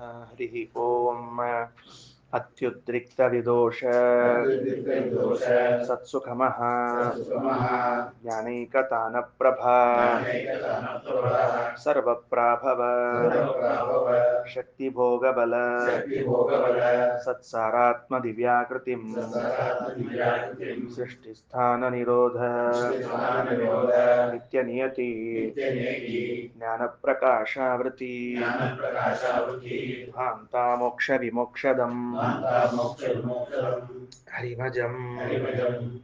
ಹರಿ ಓಂ ಅತ್ಯುದ್ರಿಕ್ತವಿದೋಷ ಸತ್ಸುಖಮಃ ಜ್ಞಾನೈಕತಾನಪ್ರಭಾ ಸರ್ವಪ್ರಾಭವ ಶಕ್ತಿಭೋಗಬಲ ಸತ್ಸಾರಾತ್ಮದಿವ್ಯಾಕೃತಿಂ ಸೃಷ್ಟಿಸ್ಥಾನನಿರೋಧ ನಿತ್ಯನಿಯತಿ ಜ್ಞಾನಪ್ರಕಾಶಾವೃತಿ ಭಾಂತಾ ಮೋಕ್ಷ ವಿಮೋಕ್ಷದಂ ಹರಿಭಜಂ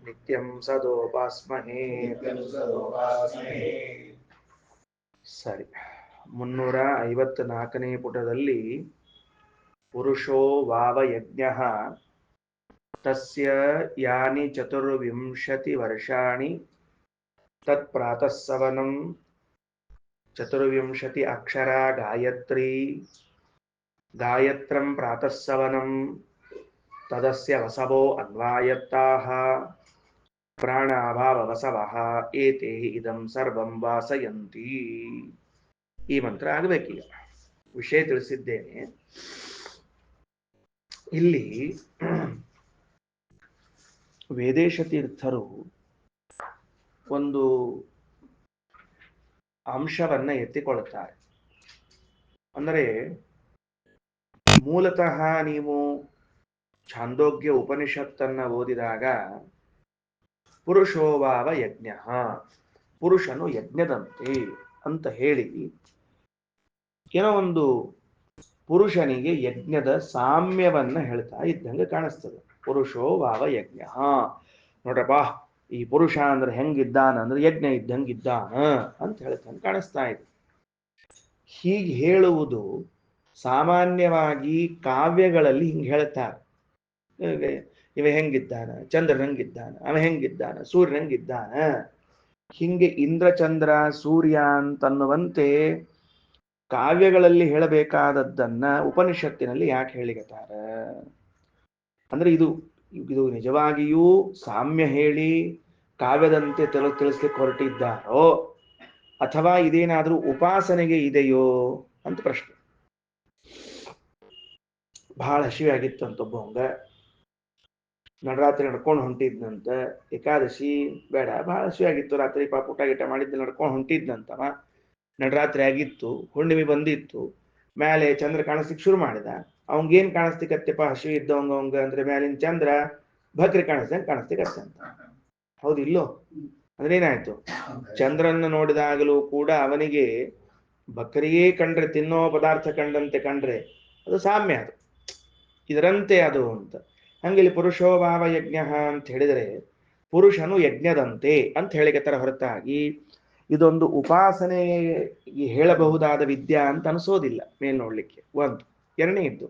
ನಿತ್ಯಂ ಸದೋಪಾಸ್ಮಹೇ. ಸರಿ, 354ನೇ ಪುಟದಲ್ಲಿ ಪುರುಷೋ ವಾವ ಯಜ್ಞಃ ತಸ್ಯ ಯಾನಿ 24 ವರ್ಷಾಣಿ ತತ್ ಪ್ರಾತಃ ಸವನಂ 24 ಅಕ್ಷರ ಗಾಯತ್ರಿ ಗಾಯತ್ರಂ ಪ್ರಾತಃ ಸವನಂ ತದಸ್ಯ ವಸವೋ ಅನ್ವಾಯತ್ತಾಃ ಪ್ರಾಣಾಭಾವ ವಸವಃ ಏತೇ ಇದಂ ಸರ್ವಂ ವಾಸಯಂತಿ. ಈ ಮಂತ್ರ ಆಗಬೇಕೀಗ. ವಿಷಯ ತಿಳಿಸಿದ್ದೇನೆ. ಇಲ್ಲಿ ವೇದೇಶ ತೀರ್ಥರು ಒಂದು ಅಂಶವನ್ನ ಎತ್ತಿಕೊಳ್ಳುತ್ತಾರೆ. ಅಂದರೆ ಮೂಲತಃ ನೀವು ಛಾಂದೋಗ್ಯ ಉಪನಿಷತ್ತನ್ನ ಓದಿದಾಗ ಪುರುಷೋವಾವ ಯಜ್ಞ, ಪುರುಷನು ಯಜ್ಞದಂತೆ ಅಂತ ಹೇಳಿ ಏನೋ ಒಂದು ಪುರುಷನಿಗೆ ಯಜ್ಞದ ಸಾಮ್ಯವನ್ನ ಹೇಳ್ತಾ ಇದ್ದಂಗೆ ಕಾಣಿಸ್ತದೆ. ಪುರುಷೋ ವಾವ ಯಜ್ಞ. ನೋಡ್ರಪ್ಪ, ಈ ಪುರುಷ ಅಂದ್ರೆ ಹೆಂಗಿದ್ದಾನ ಅಂದ್ರೆ ಯಜ್ಞ ಇದ್ದಂಗಿದ್ದಾನ ಅಂತ ಹೇಳ್ತಾನೆ ಕಾಣಿಸ್ತಾ ಇದೆ. ಹೀಗೆ ಹೇಳುವುದು ಸಾಮಾನ್ಯವಾಗಿ ಕಾವ್ಯಗಳಲ್ಲಿ ಹಿಂಗೆ ಹೇಳ್ತಾರೆ. ಇವ ಹೆಂಗಿದ್ದಾನ, ಚಂದ್ರ ಹೆಂಗಿದ್ದಾನ, ಅವ ಹೆಂಗಿದ್ದಾನ, ಸೂರ್ಯ ಹೆಂಗಿದ್ದಾನ, ಹಿಂಗೆ ಇಂದ್ರಚಂದ್ರ ಸೂರ್ಯ ಅಂತನ್ನುವಂತೆ ಕಾವ್ಯಗಳಲ್ಲಿ ಹೇಳಬೇಕಾದದ್ದನ್ನ ಉಪನಿಷತ್ತಿನಲ್ಲಿ ಯಾಕೆ ಹೇಳಿಗತಾರ ಅಂದ್ರೆ ಇದು ನಿಜವಾಗಿಯೂ ಸಾಮ್ಯ ಹೇಳಿ ಕಾವ್ಯದಂತೆ ತಿಳಿಸ್ಲಿಕ್ಕೆ ಹೊರಟಿದ್ದಾರೋ ಅಥವಾ ಇದೇನಾದ್ರೂ ಉಪಾಸನೆಗೆ ಇದೆಯೋ ಅಂತ ಪ್ರಶ್ನೆ. ಬಹಳ ಹಸಿವಾಗಿತ್ತಂತ ಒಬ್ಬವಂಗ, ನಡರಾತ್ರಿ ನಡ್ಕೊಂಡು ಹೊಂಟಿದ್ನಂತ. ಏಕಾದಶಿ ಬೇಡ, ಬಹಳ ಹಸಿವಾಗಿತ್ತು. ರಾತ್ರಿ ಪಾಪ ಊಟ ಗೀಟ ಮಾಡಿದ್ದ ನಡ್ಕೊಂಡು ಹೊಂಟಿದ್ನಂತವ. ನಡರಾತ್ರಿ ಆಗಿತ್ತು, ಹುಣ್ಣಿಮೆ ಬಂದಿತ್ತು. ಮೇಲೆ ಚಂದ್ರ ಕಾಣಿಸ್ಲಿಕ್ಕೆ ಶುರು ಮಾಡಿದ. ಅವಂಗೇನ್ ಕಾಣಿಸ್ತಿಕತ್ತಪ್ಪ ಹಸಿವು ಇದ್ದವಂಗ ಅಂದ್ರೆ ಮ್ಯಾಲಿನ ಚಂದ್ರ ಭಕ್ರಿ ಕಾಣಿಸ್ತಿಕತ್ತ ಅಂತ. ಹೌದು ಇಲ್ಲೋ? ಅಂದ್ರೆ ಏನಾಯ್ತು? ಚಂದ್ರನ್ನ ನೋಡಿದಾಗಲೂ ಕೂಡ ಅವನಿಗೆ ಬಕರಿಯೇ ಕಂಡ್ರೆ, ತಿನ್ನೋ ಪದಾರ್ಥ ಕಂಡಂತೆ ಕಂಡ್ರೆ ಅದು ಸಾಮ್ಯ, ಅದು ಇದರಂತೆ ಅದು ಅಂತ. ಹಂಗಿಲ್ಲಿ ಪುರುಷೋಭಾವ ಯಜ್ಞ ಅಂತ ಹೇಳಿದರೆ ಪುರುಷನು ಯಜ್ಞದಂತೆ ಅಂತ ಹೇಳಿಕತ್ತರ ಹೊರತಾಗಿ ಇದೊಂದು ಉಪಾಸನೆಗೆ ಹೇಳಬಹುದಾದ ವಿದ್ಯಾ ಅಂತ ಅನಿಸೋದಿಲ್ಲ ಮೇಲ್ ನೋಡ್ಲಿಕ್ಕೆ. ಒಂದು. ಎರಡನೇದ್ದು,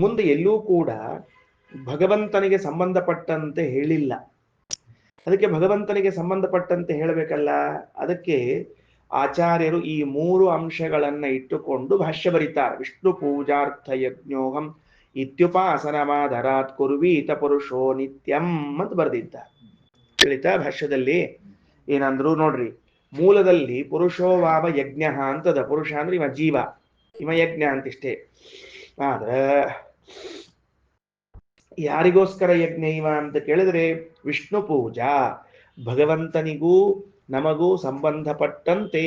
ಮುಂದೆ ಎಲ್ಲೂ ಕೂಡ ಭಗವಂತನಿಗೆ ಸಂಬಂಧಪಟ್ಟಂತೆ ಹೇಳಿಲ್ಲ. ಅದಕ್ಕೆ ಭಗವಂತನಿಗೆ ಸಂಬಂಧಪಟ್ಟಂತೆ ಹೇಳಬೇಕಲ್ಲ. ಅದಕ್ಕೆ ಆಚಾರ್ಯರು ಈ 3 ಅಂಶಗಳನ್ನ ಇಟ್ಟುಕೊಂಡು ಭಾಷ್ಯ ಬರೀತಾರೆ. ವಿಷ್ಣು ಪೂಜಾರ್ಥ ಯಜ್ಞೋಹಂ ಇತ್ಯುಪಾಸನಮಾದರಾತ್ ಕುರ್ವೀತ ಪುರುಷೋ ನಿತ್ಯಂ ಅಂತ ಬರೆದಿದ್ದಾರೆ. ತಿಳಿತಾ? ಭಾಷ್ಯದಲ್ಲಿ ಏನಂದ್ರು ನೋಡ್ರಿ, ಮೂಲದಲ್ಲಿ ಪುರುಷೋವಾವ ಯಜ್ಞ ಅಂತದ. ಪುರುಷ ಅಂದ್ರೆ ಇವ ಜೀವ, ಇವ ಯಜ್ಞ ಅಂತಿಷ್ಟೇ. ಆದ್ರ ಯಾರಿಗೋಸ್ಕರ ಯಜ್ಞ ಇವ ಅಂತ ಕೇಳಿದ್ರೆ ವಿಷ್ಣು ಪೂಜಾ, ಭಗವಂತನಿಗೂ ನಮಗೂ ಸಂಬಂಧಪಟ್ಟಂತೆ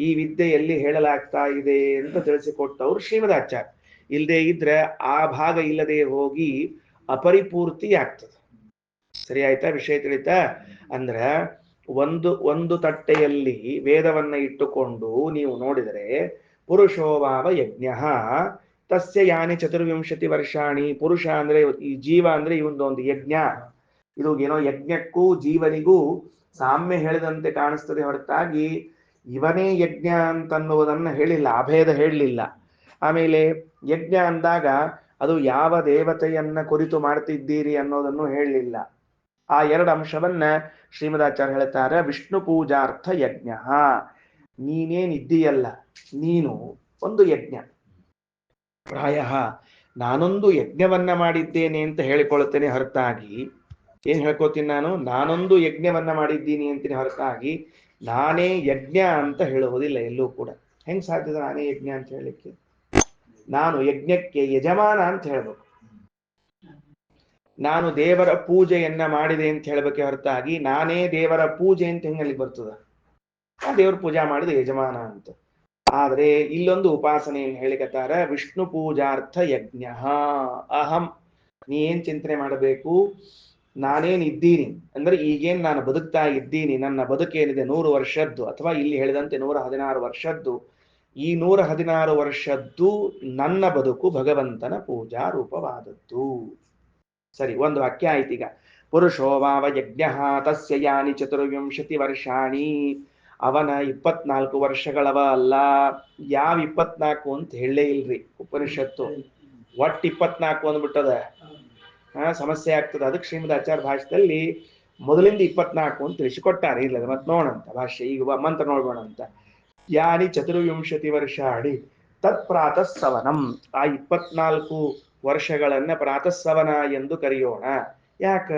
ಈ ವಿದ್ಯೆಯಲ್ಲಿ ಹೇಳಲಾಗ್ತಾ ಇದೆ ಅಂತ ತಿಳಿಸಿಕೊಟ್ಟವ್ರು ಶ್ರೀಮದಾಚಾರ್ಯ. ಇಲ್ಲದೆ ಇದ್ರೆ ಆ ಭಾಗ ಇಲ್ಲದೆ ಹೋಗಿ ಅಪರಿಪೂರ್ತಿ ಆಗ್ತದೆ. ಸರಿ ಆಯ್ತಾ? ವಿಷಯ ತಿಳಿತಾ? ಅಂದ್ರ ಒಂದು ತಟ್ಟೆಯಲ್ಲಿ ವೇದವನ್ನ ಇಟ್ಟುಕೊಂಡು ನೀವು ನೋಡಿದರೆ ಪುರುಷೋಭಾವ ಯಜ್ಞ ತಸ್ಯ ಯಾನಿ 24 ವರ್ಷಾಣಿ. ಪುರುಷ ಅಂದ್ರೆ ಈ ಜೀವ ಅಂದ್ರೆ ಇವೊಂದು ಯಜ್ಞ. ಇದು ಏನೋ ಯಜ್ಞಕ್ಕೂ ಜೀವನಿಗೂ ಸಾಮ್ಯ ಹೇಳಿದಂತೆ ಕಾಣಿಸ್ತದೆ ಹೊರತಾಗಿ ಇವನೇ ಯಜ್ಞ ಅಂತನ್ನುವುದನ್ನ ಹೇಳಿಲ್ಲ, ಅಭೇದ ಹೇಳಲಿಲ್ಲ. ಆಮೇಲೆ ಯಜ್ಞ ಅಂದಾಗ ಅದು ಯಾವ ದೇವತೆಯನ್ನ ಕುರಿತು ಮಾಡ್ತಿದ್ದೀರಿ ಅನ್ನೋದನ್ನು ಹೇಳಲಿಲ್ಲ. ಆ 2 ಅಂಶವನ್ನ ಶ್ರೀಮದಾಚಾರ್ಯ ಹೇಳ್ತಾರೆ. ವಿಷ್ಣು ಪೂಜಾರ್ಥ ಯಜ್ಞ, ನೀನೇನಿದ್ದೀಯಲ್ಲ ನೀನು ಒಂದು ಯಜ್ಞ. ಪ್ರಾಯ ನಾನೊಂದು ಯಜ್ಞವನ್ನ ಮಾಡಿದ್ದೇನೆ ಅಂತ ಹೇಳಿಕೊಳ್ಳುತ್ತೇನೆ ಹೊರತಾಗಿ ಏನ್ ಹೇಳ್ಕೋತೀನಿ ನಾನೊಂದು ಯಜ್ಞವನ್ನ ಮಾಡಿದ್ದೀನಿ ಅಂತೀನಿ ಹೊರತಾಗಿ ನಾನೇ ಯಜ್ಞ ಅಂತ ಹೇಳುವುದಿಲ್ಲ ಎಲ್ಲೂ ಕೂಡ. ಹೆಂಗ್ ಸಾಧ್ಯದ ನಾನೇ ಯಜ್ಞ ಅಂತ ಹೇಳಲಿಕ್ಕೆ? ನಾನು ಯಜ್ಞಕ್ಕೆ ಯಜಮಾನ ಅಂತ ಹೇಳ್ಬೇಕು. ನಾನು ದೇವರ ಪೂಜೆಯನ್ನ ಮಾಡಿದೆ ಅಂತ ಹೇಳ್ಬೇಕೆ ಹೊರತಾಗಿ ನಾನೇ ದೇವರ ಪೂಜೆ ಅಂತ ಹೆಂಗಲ್ಲಿ ಬರ್ತದ? ಆ ದೇವರ ಪೂಜಾ ಮಾಡಿದ ಯಜಮಾನ ಅಂತ. ಆದ್ರೆ ಇಲ್ಲೊಂದು ಉಪಾಸನೆಯನ್ನು ಹೇಳಿಕತ್ತಾರ, ವಿಷ್ಣು ಪೂಜಾರ್ಥ ಯಜ್ಞ ಅಹಂ. ನೀ ಏನ್ ಚಿಂತನೆ ಮಾಡಬೇಕು? ನಾನೇನ್ ಇದ್ದೀನಿ ಅಂದ್ರೆ ಈಗೇನ್ ನಾನು ಬದುಕ್ತಾ ಇದ್ದೀನಿ, ನನ್ನ ಬದುಕೇನಿದೆ 100 ವರ್ಷದ್ದು, ಅಥವಾ ಇಲ್ಲಿ ಹೇಳಿದಂತೆ 116 ವರ್ಷದ್ದು. ಈ 116 ವರ್ಷದ್ದು ನನ್ನ ಬದುಕು ಭಗವಂತನ ಪೂಜಾ ರೂಪವಾದದ್ದು. ಸರಿ, ಒಂದು ವಾಕ್ಯ ಆಯ್ತೀಗ. ಪುರುಷೋ ವಾವ ಯಜ್ಞ ತಸ್ಯ ಯಾನಿ 24 ವರ್ಷಾಣಿ. ಅವನ 24 ವರ್ಷಗಳವ ಅಲ್ಲ. ಯಾವ 24 ಅಂತ ಹೇಳಲೇ ಇಲ್ರಿ ಉಪನಿಷತ್ತು. ಒಟ್ಟು 24 ಅಂದ್ಬಿಟ್ಟದ. ಸಮಸ್ಯೆ ಆಗ್ತದೆ. ಅದಕ್ಕೆ ಶ್ರೀಮದ್ ಆಚಾರ್ಯ ಭಾಷ್ಯದಲ್ಲಿ ಮೊದಲಿಂದ 24 ಅಂತ ತಿಳಿಸಿಕೊಟ್ಟಾರೆ. ಇಲ್ಲದ ಮತ್ತೆ ನೋಡಂತ ಭಾಷ್ಯ, ಈಗ ಮಂತ್ರ ನೋಡ್ಬೋಣ ಅಂತ. ಯಾನಿ 24 ವರ್ಷಾಣಿ ತತ್ ಪ್ರಾತಃಸವನಂ. ಆ 24 ವರ್ಷಗಳನ್ನ ಪ್ರಾತಃಸವನ ಎಂದು ಕರೆಯೋಣ. ಯಾಕ?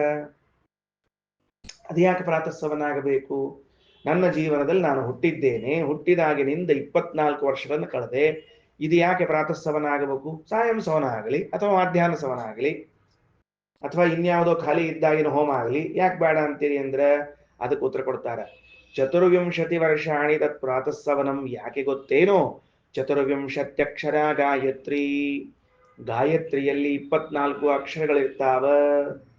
ಅದು ಯಾಕೆ ಪ್ರಾತಃಸವನ ಆಗಬೇಕು? ನನ್ನ ಜೀವನದಲ್ಲಿ ನಾನು ಹುಟ್ಟಿದ್ದೇನೆ, ಹುಟ್ಟಿದಾಗಿನಿಂದ 24 ವರ್ಷಗಳನ್ನು ಕಳೆದೆ. ಇದು ಯಾಕೆ ಪ್ರಾತಃಸವನ ಆಗಬೇಕು? ಸಾಯಂ ಸವನ ಆಗಲಿ ಅಥವಾ ಮಧ್ಯಾಹ್ನ ಸವನ ಆಗಲಿ ಅಥವಾ ಇನ್ಯಾವುದೋ ಖಾಲಿ ಇದ್ದಾಗಿನ ಹೋಮ ಆಗಲಿ ಯಾಕೆ ಬೇಡ ಅಂತೀರಿ ಅಂದ್ರೆ ಅದಕ್ಕೆ ಉತ್ತರ ಕೊಡ್ತಾರೆ. 24 ವರ್ಷಾಣಿ ತತ್ ಪ್ರಾತಃಸವನಂ. ಯಾಕೆ ಗೊತ್ತೇನೋ? 24 ಅಕ್ಷರ ಗಾಯತ್ರಿ. ಗಾಯತ್ರಿಯಲ್ಲಿ 24 ಅಕ್ಷರಗಳಿರ್ತಾವ.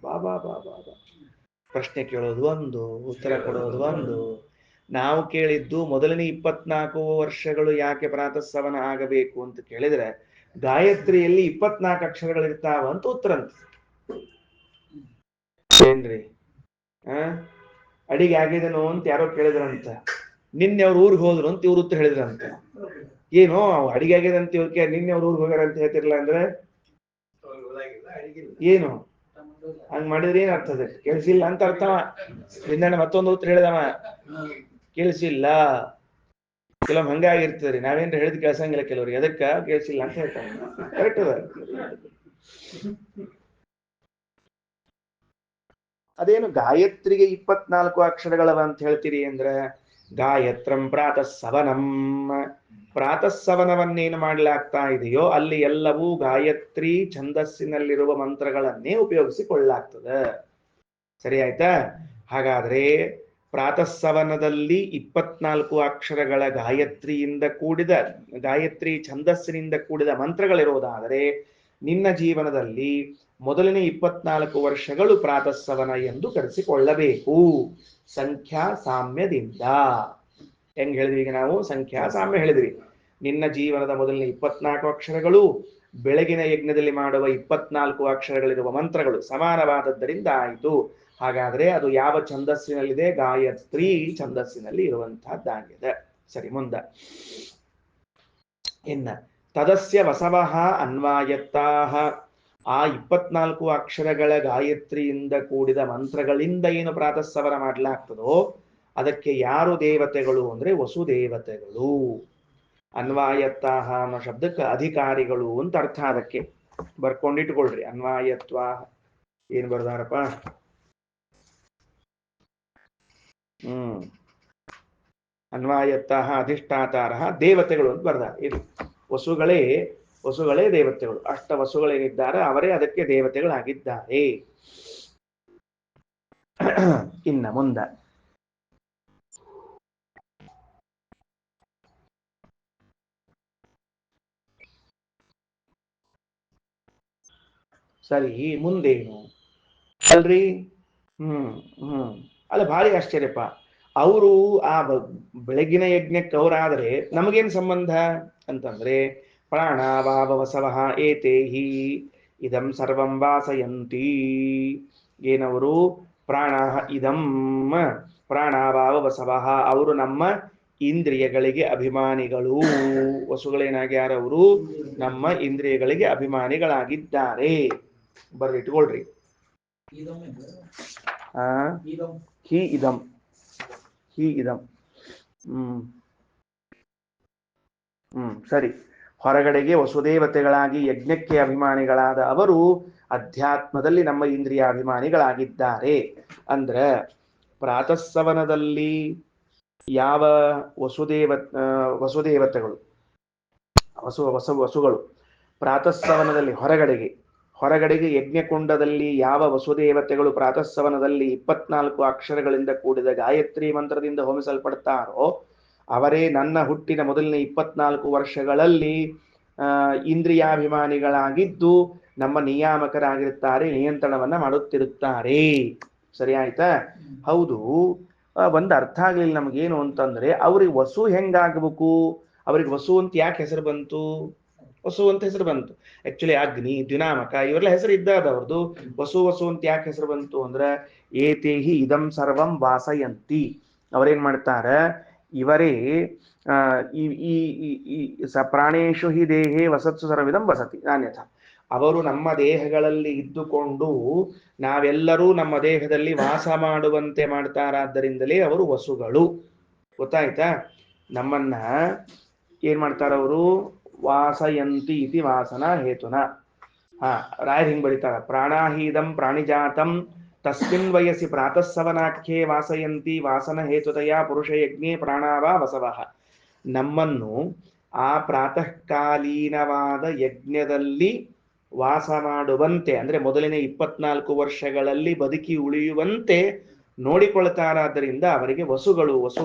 ಬಾಬಾ ಬಾಬಾ ಬಾ. ಪ್ರಶ್ನೆ ಕೇಳೋದು ಒಂದು, ಉತ್ತರ ಕೊಡೋದು ಒಂದು. ನಾವು ಕೇಳಿದ್ದು ಮೊದಲನೇ 24 ವರ್ಷಗಳು ಯಾಕೆ ಪ್ರಾತಃಸವನ ಆಗಬೇಕು ಅಂತ ಕೇಳಿದ್ರೆ, ಗಾಯತ್ರಿಯಲ್ಲಿ 24 ಅಕ್ಷರಗಳಿರ್ತಾವ ಅಂತ ಉತ್ತರ ಅಂತ. ಏನ್ರಿ? ಅಡಿಗೆ ಆಗಿದನು ಅಂತ ಯಾರೋ ಕೇಳಿದ್ರಂತ. ನಿನ್ನೆ ಅವ್ರ ಊರಿಗೆ ಹೋದ್ರು ಅಂತ ಇವ್ರ ಉತ್ತರ ಹೇಳಿದ್ರಂತ. ಏನು ಅಡಿಗೆ ಆಗಿದೆ ಅಂತ ಇವ್ರಿಗೆ ನಿನ್ನೆ ಅವ್ರ ಊರಿಗೆ ಹೋಗ್ಯಾರ ಅಂತ ಹೇಳ್ತಿರ್ಲಿಲ್ಲ ಅಂದ್ರೆ ಏನು? ಹಂಗ್ ಮಾಡಿದ್ರೆ ಏನ್ ಅರ್ಥದ? ಕೇಳಿಸಿಲ್ಲ ಅಂತ ಅರ್ಥವ. ನಿನ್ನೆ ಮತ್ತೊಂದು ಉತ್ತರ ಹೇಳಿದವ, ಕೇಳಿಸಿಲ್ಲ. ಕೆಲವೊಮ್ಮೆ ಹಂಗಾಗಿರ್ತದ್ರಿ, ನಾವೇನ್ ಹೇಳಿದ್ ಕೇಳ್ಸಂಗಿಲ್ಲ ಕೆಲವ್ರಿಗೆ, ಅದಕ್ಕ ಕೇಳಿಸಿಲ್ಲ ಅಂತ ಹೇಳ್ತಾರೆ. ಕರೆಕ್ಟ್ ಅದ. ಅದೇನು ಗಾಯತ್ರಿಗೆ 24 ಅಕ್ಷರಗಳವ ಅಂತ ಹೇಳ್ತೀರಿ ಅಂದ್ರೆ, ಗಾಯತ್ರಂ ಪ್ರಾತಃಸವನಂ. ಪ್ರಾತಃಸವನವನ್ನೇನು ಮಾಡಲಾಗ್ತಾ ಇದೆಯೋ ಅಲ್ಲಿ ಎಲ್ಲವೂ ಗಾಯತ್ರಿ ಛಂದಸ್ಸಿನಲ್ಲಿರುವ ಮಂತ್ರಗಳನ್ನೇ ಉಪಯೋಗಿಸಿಕೊಳ್ಳಲಾಗ್ತದೆ. ಸರಿ ಆಯ್ತಾ? ಹಾಗಾದ್ರೆ ಪ್ರಾತಃಸವನದಲ್ಲಿ 24 ಅಕ್ಷರಗಳ ಗಾಯತ್ರಿಯಿಂದ ಕೂಡಿದ, ಗಾಯತ್ರಿ ಛಂದಸ್ಸಿನಿಂದ ಕೂಡಿದ ಮಂತ್ರಗಳಿರುವುದಾದರೆ ನಿನ್ನ ಜೀವನದಲ್ಲಿ ಮೊದಲನೇ 24 ವರ್ಷಗಳು ಪ್ರಾತಃಸವನ ಎಂದು ಕರೆಸಿಕೊಳ್ಳಬೇಕು. ಸಂಖ್ಯಾ ಸಾಮ್ಯದಿಂದ. ಹೆಂಗ್ ಹೇಳಿದ್ವಿ ಈಗ ನಾವು? ಸಂಖ್ಯಾ ಸಾಮ್ಯ ಹೇಳಿದ್ವಿ. ನಿನ್ನ ಜೀವನದ ಮೊದಲನೇ 24 ಅಕ್ಷರಗಳು ಬೆಳಗಿನ ಯಜ್ಞದಲ್ಲಿ ಮಾಡುವ 24 ಅಕ್ಷರಗಳಿರುವ ಮಂತ್ರಗಳು ಸಮಾನವಾದದ್ದರಿಂದ ಆಯಿತು. ಹಾಗಾದ್ರೆ ಅದು ಯಾವ ಛಂದಸ್ಸಿನಲ್ಲಿದೆ? ಗಾಯತ್ರಿ ಛಂದಸ್ಸಿನಲ್ಲಿ ಇರುವಂತಹದ್ದಾಗಿದೆ. ಸರಿ, ಮುಂದ ಇನ್ನ ತದಸ್ಯ ವಸವಃ ಅನ್ವಾಯತ್ತಾಹ. ಆ 24 ಅಕ್ಷರಗಳ ಗಾಯತ್ರಿಯಿಂದ ಕೂಡಿದ ಮಂತ್ರಗಳಿಂದ ಏನು ಪ್ರಾತಃಸವನ ಮಾಡಲಾಗ್ತದೋ ಅದಕ್ಕೆ ಯಾರು ದೇವತೆಗಳು ಅಂದ್ರೆ ವಸುದೇವತೆಗಳು. ಅನ್ವಾಯತ್ತಾಹ ಅನ್ನೋ ಶಬ್ದಕ್ಕೆ ಅಧಿಕಾರಿಗಳು ಅಂತ ಅರ್ಥ. ಅದಕ್ಕೆ ಬರ್ಕೊಂಡಿಟ್ಕೊಳ್ರಿ. ಅನ್ವಾಯತ್ವ ಏನ್ ಬರ್ದಾರಪ್ಪ? ಅನ್ವಾಯತ್ತಾಹ ಅಧಿಷ್ಠಾತಾರ ದೇವತೆಗಳು ಅಂತ ಬರ್ದಾರ. ಇದು ವಸುಗಳೇ ದೇವತೆಗಳು. ಅಷ್ಟ ವಸುಗಳೇನಿದ್ದಾರೆ ಅವರೇ ಅದಕ್ಕೆ ದೇವತೆಗಳಾಗಿದ್ದಾರೆ. ಇನ್ನ ಮುಂದ ಸರಿ, ಮುಂದೇನು ಅಲ್ರಿ? ಅಲ್ಲ, ಭಾರಿ ಆಶ್ಚರ್ಯಪ್ಪ. ಅವರು ಆ ಬೆಳಗಿನ ಯಜ್ಞಕ್ಕೆ ಅವರಾದ್ರೆ ನಮಗೇನ್ ಸಂಬಂಧ ಅಂತಂದ್ರೆ, ಪ್ರಾಣಾವಾವ ವಸವಃ ಏತೇಹಿ ಇದಂ ಸರ್ವಂ ವಾಸಯಂತಿ. ಏನವರು? ಪ್ರಾಣ ಇದಂ ಪ್ರಾಣಾವಾವ ವಸವಃ. ಅವರು ನಮ್ಮ ಇಂದ್ರಿಯಗಳಿಗೆ ಅಭಿಮಾನಿಗಳು. ವಸುಗಳೇನಾಗ್ಯಾರ? ಅವರು ನಮ್ಮ ಇಂದ್ರಿಯಗಳಿಗೆ ಅಭಿಮಾನಿಗಳಾಗಿದ್ದಾರೆ. ಬರ್ರಿಟ್ಕೊಳ್ರಿ. ಹಿ ಇದಂ ಸರಿ. ಹೊರಗಡೆಗೆ ವಸುದೇವತೆಗಳಾಗಿ ಯಜ್ಞಕ್ಕೆ ಅಭಿಮಾನಿಗಳಾದ ಅವರು ಅಧ್ಯಾತ್ಮದಲ್ಲಿ ನಮ್ಮ ಇಂದ್ರಿಯ ಅಭಿಮಾನಿಗಳಾಗಿದ್ದಾರೆ. ಅಂದ್ರ ಪ್ರಾತಃಸವನದಲ್ಲಿ ಯಾವ ವಸುದೇವತೆಗಳು ವಸುಗಳು ಪ್ರಾತಃಸವನದಲ್ಲಿ ಹೊರಗಡೆಗೆ ಯಜ್ಞಕುಂಡದಲ್ಲಿ ಯಾವ ವಸುದೇವತೆಗಳು ಪ್ರಾತಃಸವನದಲ್ಲಿ 24 ಅಕ್ಷರಗಳಿಂದ ಕೂಡಿದ ಗಾಯತ್ರಿ ಮಂತ್ರದಿಂದ ಹೋಮಿಸಲ್ಪಡ್ತಾರೋ ಅವರೇ ನನ್ನ ಹುಟ್ಟಿನ ಮೊದಲನೇ 24 ವರ್ಷಗಳಲ್ಲಿ ಇಂದ್ರಿಯಾಭಿಮಾನಿಗಳಾಗಿದ್ದು ನಮ್ಮ ನಿಯಾಮಕರಾಗಿರುತ್ತಾರೆ, ನಿಯಂತ್ರಣವನ್ನ ಮಾಡುತ್ತಿರುತ್ತಾರೆ. ಸರಿ ಆಯ್ತಾ? ಹೌದು. ಒಂದು ಅರ್ಥ ಆಗ್ಲಿಲ್ಲ ನಮಗೇನು ಅಂತಂದ್ರೆ, ಅವ್ರಿಗೆ ವಸು ಹೆಂಗಾಗಬೇಕು? ಅವ್ರಿಗೆ ವಸು ಅಂತ ಯಾಕೆ ಹೆಸರು ಬಂತು? ವಸು ಅಂತ ಹೆಸರು ಬಂತು. ಆಕ್ಚುಲಿ ಅಗ್ನಿ, ದ್ವಿನಾಮಕ ಇವೆಲ್ಲ ಹೆಸರು ಇದ್ದಾದ ಅವ್ರದ್ದು. ವಸು ಅಂತ ಯಾಕೆ ಹೆಸರು ಬಂತು ಅಂದ್ರೆ, ಏತೇಹಿ ಇದಂ ಸರ್ವಂ ವಾಸಯಂತಿ. ಅವ್ರೇನ್ ಮಾಡ್ತಾರ, ಇವರೇ ಪ್ರಾಣೇಶು ಹಿ ದೇಹೇ ವಸತ್ಸು ಸರ್ವಿದಂ ವಸತಿ ನಾನ್ಯಥ. ಅವರು ನಮ್ಮ ದೇಹಗಳಲ್ಲಿ ಇದ್ದುಕೊಂಡು ನಾವೆಲ್ಲರೂ ನಮ್ಮ ದೇಹದಲ್ಲಿ ವಾಸ ಮಾಡುವಂತೆ ಮಾಡ್ತಾರಾದ್ದರಿಂದಲೇ ಅವರು ವಸುಗಳು. ಗೊತ್ತಾಯ್ತಾ? ನಮ್ಮನ್ನ ಏನ್ ಮಾಡ್ತಾರವರು? ವಾಸಯಂತಿ ಇತಿ ವಾಸನ ಹೇತುನ. ರಾಯರ್ ಹಿಂಗ್ ಬರೀತಾರ, ಪ್ರಾಣಾಹೀದಂ ಪ್ರಾಣಿಜಾತಂ ತಸ್ಮಿನ್ ವಯಸ್ಸಿ ಪ್ರಾತಃಸವನಾಖ್ಯೆ ವಾಸಯಂತಿ ವಾಸನ ಹೇತುತಯ ಪುರುಷಯಜ್ಞೆ ಪ್ರಾಣಾವ ವಸವಃ. ನಮ್ಮನ್ನು ಆ ಪ್ರಾತಃಕಾಲೀನವಾದ ಯಜ್ಞದಲ್ಲಿ ವಾಸ ಮಾಡುವಂತೆ, ಅಂದ್ರೆ ಮೊದಲಿನ 24 ವರ್ಷಗಳಲ್ಲಿ ಬದುಕಿ ಉಳಿಯುವಂತೆ ನೋಡಿಕೊಳ್ತಾರಾದ್ದರಿಂದ ಅವರಿಗೆ ವಸುಗಳು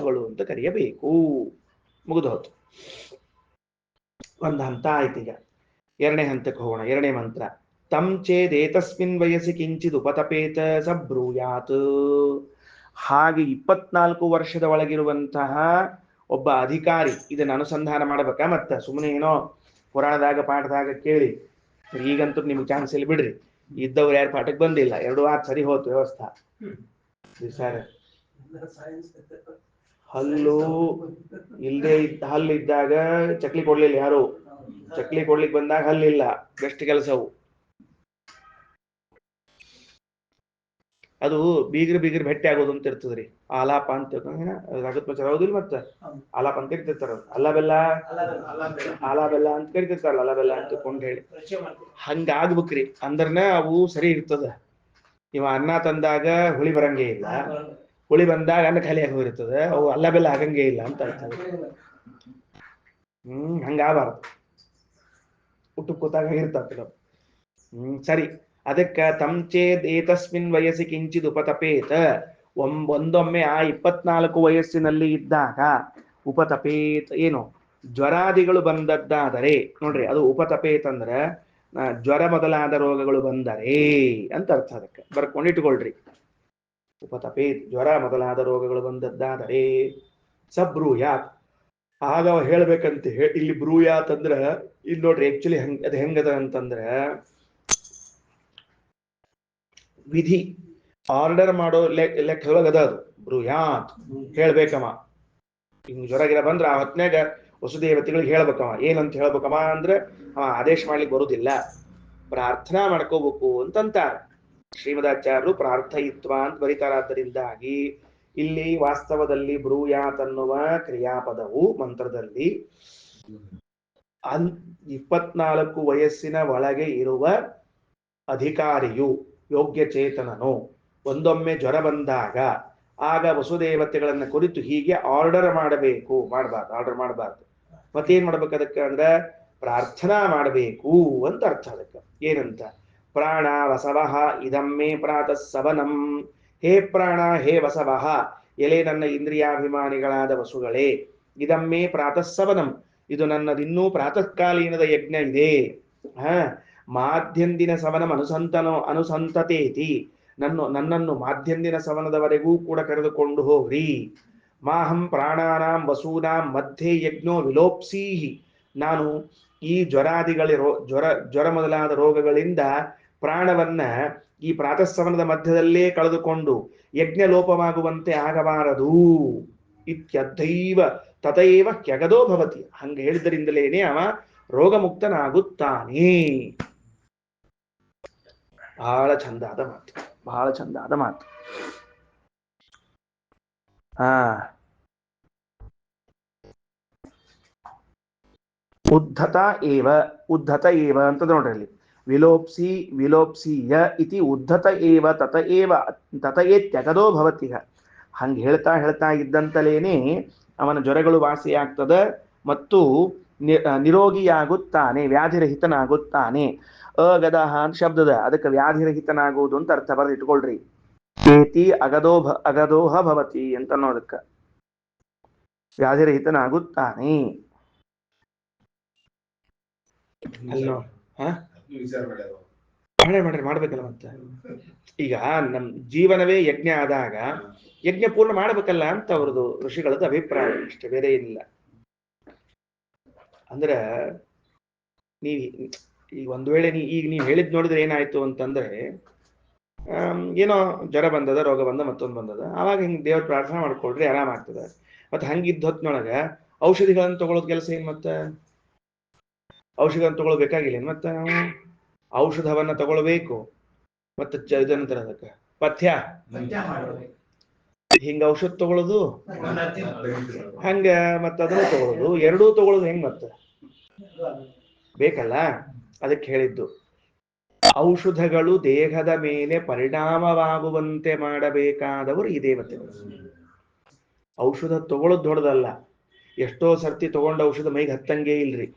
ಅಂತ ಕರೆಯಬೇಕು. ಮುಗಿದು ಹೋತು. ಒಂದು ಹಂತ ಆಯ್ತು. ಈಗ ಎರಡನೇ ಹಂತಕ್ಕೆ ಹೋಗೋಣ. ಎರಡನೇ ಮಂತ್ರ, ತಂ ಚೇದೇತಸ್ಮಿನ್ ವಯಸ್ಸಿ ಕಿಂಚಿದ್ ಉಪತಪೇತ ಸ ಬ್ರೂಯಾತ್. ಹಾಗೆ 24 ವರ್ಷದ ಒಳಗಿರುವಂತಹ ಒಬ್ಬ ಅಧಿಕಾರಿ ಇದನ್ನ ಅನುಸಂಧಾನ ಮಾಡಬೇಕಾ? ಮತ್ತ ಸುಮ್ಮನೆ ಏನೋ ಪುರಾಣದಾಗ ಪಾಠದಾಗ ಕೇಳಿ ಈಗಂತೂ ನಿಮ್ಗೆ ಚಾನ್ಸ್ ಇಲ್ಲಿ ಬಿಡ್ರಿ. ಇದ್ದವ್ರು ಯಾರು ಪಾಠಕ್ಕೆ ಬಂದಿಲ್ಲ, 2 ವಾರ ಸರಿ ಹೋತು ವ್ಯವಸ್ಥಾ. ಸರ್, ಹಲ್ಲು ಇಲ್ಲದೆ ಹಲ್ಲಿದ್ದಾಗ ಚಕ್ಲಿ ಕೊಡ್ಲಿಲ್ಲ ಯಾರು, ಚಕ್ಲಿ ಕೊಡ್ಲಿಕ್ಕೆ ಬಂದಾಗ ಹಲ್ಲಿಲ್ಲ, ಬೆಸ್ಟ್ ಕೆಲಸವು. ಅದು ಬೀಗ್ರ ಭೇಟಿ ಆಗೋದು ಅಂತ ಇರ್ತದ್ರಿ. ಆಲಾಪ ಅಂತ ಹೌದಿಲ್ಲ, ಮತ್ತ ಆಲಾಪ ಅಂತ ಕರಿತಿರ್ತಾರ. ಅಲ್ಲ ಬೆಲ್ಲ ಅಂತ ಕರಿತಿರ್ತಾರಲ್ಲ, ಅಲ್ಲ ಬೆಲ್ಲ ಅಂತ ಕೊಂಡು ಹೇಳಿ ಹಂಗಾಗ್ಬೇಕ್ರಿ. ಅಂದ್ರನ ಅವು ಸರಿ ಇರ್ತದ. ಇವ ಅನ್ನ ತಂದಾಗ ಹುಳಿ ಬರಂಗೇ ಇಲ್ಲ, ಹುಳಿ ಬಂದಾಗ ಅನ್ನ ಖಾಲಿ ಆಗಿ ಹೋಗಿರ್ತದ. ಅವು ಅಲ್ಲ ಬೆಲ್ಲ ಆಗಂಗೇ ಇಲ್ಲ ಅಂತ ಅರ್ಥ. ಹಂಗಾಗಬಾರ್ದು. ಹುಟ್ಟು ಕೂತಾಗ ಇರ್ತಾರ. ಸರಿ. ಅದಕ್ಕ ತಂಚೇದ್ ಏತಸ್ಮಿನ್ ವಯಸ್ಸಿ ಕಿಂಚಿದ್ ಉಪತಪೇತ. ಒಂದೊಮ್ಮೆ ಆ 24 ವಯಸ್ಸಿನಲ್ಲಿ ಇದ್ದಾಗ ಉಪತಪೇತ್ ಏನು ಜ್ವರಾದಿಗಳು ಬಂದದ್ದಾದರೆ ನೋಡ್ರಿ, ಅದು ಉಪತಪೇತ್ ಅಂದ್ರ ಜ್ವರ ಮೊದಲಾದ ರೋಗಗಳು ಬಂದರೆ ಅಂತ ಅರ್ಥ. ಅದಕ್ಕೆ ಬರ್ಕೊಂಡಿಟ್ಕೊಳ್ರಿ. ಉಪತಪೇತ್ ಜ್ವರ ಮೊದಲಾದ ರೋಗಗಳು ಬಂದದ್ದಾದರೆ ಸ ಬ್ರೂಯಾತ್. ಆಗ ಹೇಳ್ಬೇಕಂತ ಇಲ್ಲಿ ಬ್ರೂಯಾತ್ ಅಂದ್ರ ಇಲ್ಲಿ ನೋಡ್ರಿ, ಆಕ್ಚುಲಿ ಅದು ಹೆಂಗದ ಅಂತಂದ್ರ ವಿಧಿ ಆರ್ಡರ್ ಮಾಡೋ ಲೆಕ್ಕದೊಳಗ ಅದ. ಅದು ಬ್ರೂಯಾತ್ ಹೇಳ್ಬೇಕಮ್ಮ. ಹಿಂಗ್ ಜ್ವರಗಿರ ಬಂದ್ರ ಆ ಹೊತ್ನ್ಯಾಗ ವಸುದೇವತೆಗಳಿಗೆ ಹೇಳ್ಬೇಕಮ್ಮ. ಏನಂತ ಹೇಳ್ಬೇಕಮ್ಮ ಅಂದ್ರೆ ಆದೇಶ ಮಾಡ್ಲಿಕ್ಕೆ ಬರುದಿಲ್ಲ, ಪ್ರಾರ್ಥನಾ ಮಾಡ್ಕೋಬೇಕು ಅಂತಂತಾರ ಶ್ರೀಮದಾಚಾರ್ಯರು. ಪ್ರಾರ್ಥಯಿತ್ವ ಅಂತ ಬರೀತಾರಾದ್ದರಿಂದಾಗಿ ಇಲ್ಲಿ ವಾಸ್ತವದಲ್ಲಿ ಬ್ರೂಯಾತ್ ಅನ್ನುವ ಕ್ರಿಯಾಪದವು ಮಂತ್ರದಲ್ಲಿ 24 ವಯಸ್ಸಿನ ಒಳಗೆ ಇರುವ ಅಧಿಕಾರಿಯು ಯೋಗ್ಯ ಚೇತನನು ಒಂದೊಮ್ಮೆ ಜ್ವರ ಬಂದಾಗ ಆಗ ವಸುದೇವತೆಗಳನ್ನ ಕುರಿತು ಹೀಗೆ ಆರ್ಡರ್ ಮಾಡಬೇಕು. ಆರ್ಡರ್ ಮಾಡಬಾರ್ದು. ಮತ್ತೇನ್ ಮಾಡ್ಬೇಕು ಅದಕ್ಕೆ ಅಂದ್ರೆ ಪ್ರಾರ್ಥನಾ ಮಾಡಬೇಕು ಅಂತ ಅರ್ಥ. ಅದಕ್ಕೆ ಏನಂತ, ಪ್ರಾಣ ವಸವಃ ಇದಮ್ಮೆ ಪ್ರಾತಃ ಸವನಂ. ಹೇ ಪ್ರಾಣ, ಹೇ ವಸವಃ, ಎಲೆ ನನ್ನ ಇಂದ್ರಿಯಾಭಿಮಾನಿಗಳಾದ ವಸುಗಳೇ, ಇದಮ್ಮೆ ಪ್ರಾತಃ ಸವನಂ, ಇದು ನನ್ನದಿನ್ನೂ ಪ್ರಾತಃಕಾಲೀನದ ಯಜ್ಞ ಇದೆ. ಮಾಧ್ಯಂದಿನ ಸವನಂ ಅನುಸಂತತೇತಿ, ನನ್ನನ್ನು ಮಾಧ್ಯಂದಿನ ಸವನದವರೆಗೂ ಕೂಡ ಕರೆದುಕೊಂಡು ಹೋಗ್ರಿ. ಮಾಹಂ ಪ್ರಾಣಾನಾಂ ವಸೂನಾಂ ಮಧ್ಯೆ ಯಜ್ಞೋ ವಿಲೋಪ್ಸೀಹಿ, ನಾನು ಈ ಜ್ವರ ಮೊದಲಾದ ರೋಗಗಳಿಂದ ಪ್ರಾಣವನ್ನ ಈ ಪ್ರಾತಃಸವನದ ಮಧ್ಯದಲ್ಲೇ ಕಳೆದುಕೊಂಡು ಯಜ್ಞ ಲೋಪವಾಗುವಂತೆ ಆಗಬಾರದು. ಇತ್ಯದ್ಧೈವ ತಥೈವ ಕ್ಯಗದೋ ಭವತಿ. ಹಂಗ ಹೇಳಿದ್ದರಿಂದಲೇನೆ ಅವ ರೋಗಮುಕ್ತನಾಗುತ್ತಾನೆ. ಬಹಳ ಚಂದಾದ ಮಾತು, ಬಹಳ ಚಂದಾದ ಮಾತು. ಉದ್ಧತ ಏವ ಅಂತ ನೋಡ್ರಿ ಅಲ್ಲಿ, ವಿಲೋಪ್ಸೀಯ ಇತಿ ಉದ್ಧತ ಏವ ತತಯೇತ್ಯಗದೋ ಭವತಿ. ಹಂಗೆ ಹೇಳ್ತಾ ಇದ್ದಂತಲೇನೆ ಅವನ ಜ್ವರಗಳು ವಾಸಿಯಾಗ್ತದ ಮತ್ತು ನಿರೋಗಿಯಾಗುತ್ತಾನೆ, ವ್ಯಾಧಿರಹಿತನಾಗುತ್ತಾನೆ. ಅಗದಹ ಅಂತ ಶಬ್ದದ, ಅದಕ್ಕೆ ವ್ಯಾಧಿರಹಿತನಾಗುವುದು ಅಂತ ಅರ್ಥ ಬರೆದು ಇಟ್ಕೊಳ್ರಿ. ಏತಿ ಅಗದೋಹ ಭವತಿ ಅಂತ ಅನ್ನೋದಕ್ಕ ವ್ಯಾಧಿರಹಿತನಾಗುತ್ತಾನೆ. ಅಲ್ಲೋ ಮಾಡ್ಬೇಕಲ್ಲ ಮತ್ತೆ. ಈಗ ನಮ್ ಜೀವನವೇ ಯಜ್ಞ ಆದಾಗ ಯಜ್ಞ ಪೂರ್ಣ ಮಾಡ್ಬೇಕಲ್ಲ ಅಂತ ಅವ್ರದ್ದು ಋಷಿಗಳದ್ದು ಅಭಿಪ್ರಾಯ, ಅಷ್ಟೇ, ಬೇರೆ ಏನಿಲ್ಲ. ಅಂದ್ರ ನೀವ್ ಈಗ ಒಂದ್ ವೇಳೆ ಈಗ ನೀವ್ ಹೇಳಿದ್ ನೋಡಿದ್ರೆ ಏನಾಯ್ತು ಅಂತಂದ್ರೆ, ಏನೋ ಜ್ವರ ಬಂದದ, ರೋಗ ಬಂದ, ಮತ್ತೊಂದು ಬಂದದ, ಅವಾಗ ಹಿಂಗ್ ದೇವ್ರ ಪ್ರಾರ್ಥನೆ ಮಾಡ್ಕೊಳ್ರಿ, ಆರಾಮ ಆಗ್ತದ. ಮತ್ತೆ ಹಂಗಿದ್ದ ಹೊತ್ನೊಳಗ ಔಷಧಿಗಳನ್ನ ತಗೊಳ್ಳೋದ್ ಕೆಲಸ ಏನ್? ಮತ್ತೆ ಔಷಧಿಗಳನ್ನು ತಗೊಳ್ಬೇಕಾಗಿಲ್ಲ ಮತ್ತೆ ನಾವು ಔಷಧವನ್ನ ತಗೊಳ್ಬೇಕು. ಮತ್ತೆ ಇದನ್ನ ಅದಕ್ಕೆ ಪಥ್ಯ ಹಿಂಗ ಔಷಧ ತಗೊಳ್ಳೋದು ಹಂಗ ಮತ್ತ ಅದನ್ನು ತಗೊಳ್ಳೋದು, ಎರಡೂ ತಗೊಳ್ಳೋದು ಹೆಂಗ್ ಮತ್ತೆ? ಬೇಕಲ್ಲ. ಅದಕ್ಕೆ ಹೇಳಿದ್ದು ಔಷಧಗಳು ದೇಹದ ಮೇಲೆ ಪರಿಣಾಮವಾಗುವಂತೆ ಮಾಡಬೇಕಾದವರು ಈ ದೇವತೆಗಳು. ಔಷಧ ತಗೊಳ್ಳೋದು ದೊಡ್ಡದಲ್ಲ. ಎಷ್ಟೋ ಸರ್ತಿ ತಗೊಂಡ ಔಷಧ ಮೈಗೆ ಹತ್ತಂಗೇ ಇಲ್ರಿ.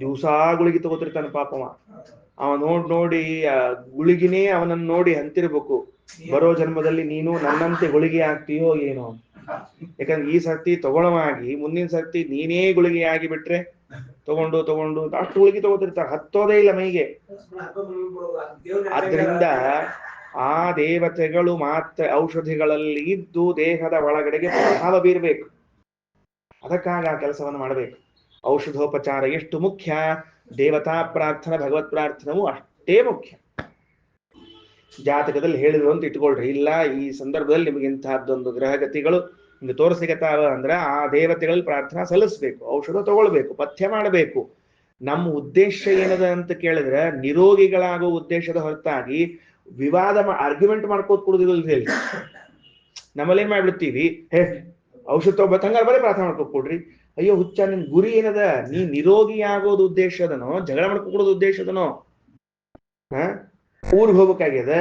ದಿವಸಾ ಗುಳಿಗೆ ತಗೋತಿರ್ತಾನೆ ಪಾಪವ. ಅವ ನೋಡಿ ಆ ಗುಳಿಗಿನೇ ಅವನನ್ನ ನೋಡಿ ಅಂತಿರ್ಬೇಕು, ಬರೋ ಜನ್ಮದಲ್ಲಿ ನೀನು ನನ್ನಂತೆ ಗುಳಿಗೆ ಆಗ್ತೀಯೋ ಏನೋ. ಯಾಕಂದ್ರೆ ಈ ಸರ್ತಿ ತಗೊಳವಾಗಿ ಮುಂದಿನ ಸರ್ತಿ ನೀನೇ ಗುಳಿಗೆ ಆಗಿ ಬಿಟ್ರೆ ತಗೊಂಡು ಅಷ್ಟು ಗುಳಿಗೆ ತಗೋತಿರ್ತಾರೆ, ಹತ್ತೋದೇ ಇಲ್ಲ ಮೈಗೆ. ಆದ್ರಿಂದ ಆ ದೇವತೆಗಳು ಮಾತ್ರ ಔಷಧಿಗಳಲ್ಲಿ ಇದ್ದು ದೇಹದ ಒಳಗಡೆಗೆ ಪ್ರಭಾವ ಬೀರ್ಬೇಕು. ಅದಕ್ಕಾಗಿ ಆ ಕೆಲಸವನ್ನು ಮಾಡಬೇಕು. ಔಷಧೋಪಚಾರ ಎಷ್ಟು ಮುಖ್ಯ, ದೇವತಾ ಪ್ರಾರ್ಥನಾ ಭಗವತ್ ಪ್ರಾರ್ಥನವು ಅಷ್ಟೇ ಮುಖ್ಯ. ಜಾತಕದಲ್ಲಿ ಹೇಳಿದ್ರು ಅಂತ ಇಟ್ಕೊಳ್ರಿ. ಇಲ್ಲ ಈ ಸಂದರ್ಭದಲ್ಲಿ ನಿಮಗೆ ಇಂತಹದ್ದೊಂದು ಗ್ರಹಗತಿಗಳು ನಿಮ್ಗೆ ತೋರಿಸಿಕತ್ತಾವ ಅಂದ್ರೆ ಆ ದೇವತೆಗಳಲ್ಲಿ ಪ್ರಾರ್ಥನಾ ಸಲ್ಲಿಸ್ಬೇಕು, ಔಷಧ ತಗೊಳ್ಬೇಕು, ಪಥ್ಯ ಮಾಡಬೇಕು. ನಮ್ಮ ಉದ್ದೇಶ ಏನದ ಅಂತ ಕೇಳಿದ್ರೆ ನಿರೋಗಿಗಳಾಗೋ ಉದ್ದೇಶದ ಹೊರತಾಗಿ ವಿವಾದ ಆರ್ಗ್ಯುಮೆಂಟ್ ಮಾಡ್ಕೋದ್ ಕೊಡುದಿಲ್ಲ ಹೇಳಿ. ನಮ್ಮಲ್ಲೇನ್ ಮಾಡ್ಬಿಡ್ತೀವಿ, ಔಷಧ ತಗೋಬೇಕು ಹಂಗಾರೆ ಬರೀ ಪ್ರಾರ್ಥನೆ ಮಾಡ್ಕೊಡ್ರಿ. ಅಯ್ಯೋ ಹುಚ್ಚ, ನಿನ್ ಗುರಿ ಏನದ? ನೀ ನಿರೋಗಿ ಆಗೋದು ಉದ್ದೇಶದನೋ ಜಗಳ ಮಾಡ್ಕೊಡೋದು ಉದ್ದೇಶದನೋ? ಊರಿಗೆ ಹೋಗ್ಬೇಕಾಗ್ಯದ,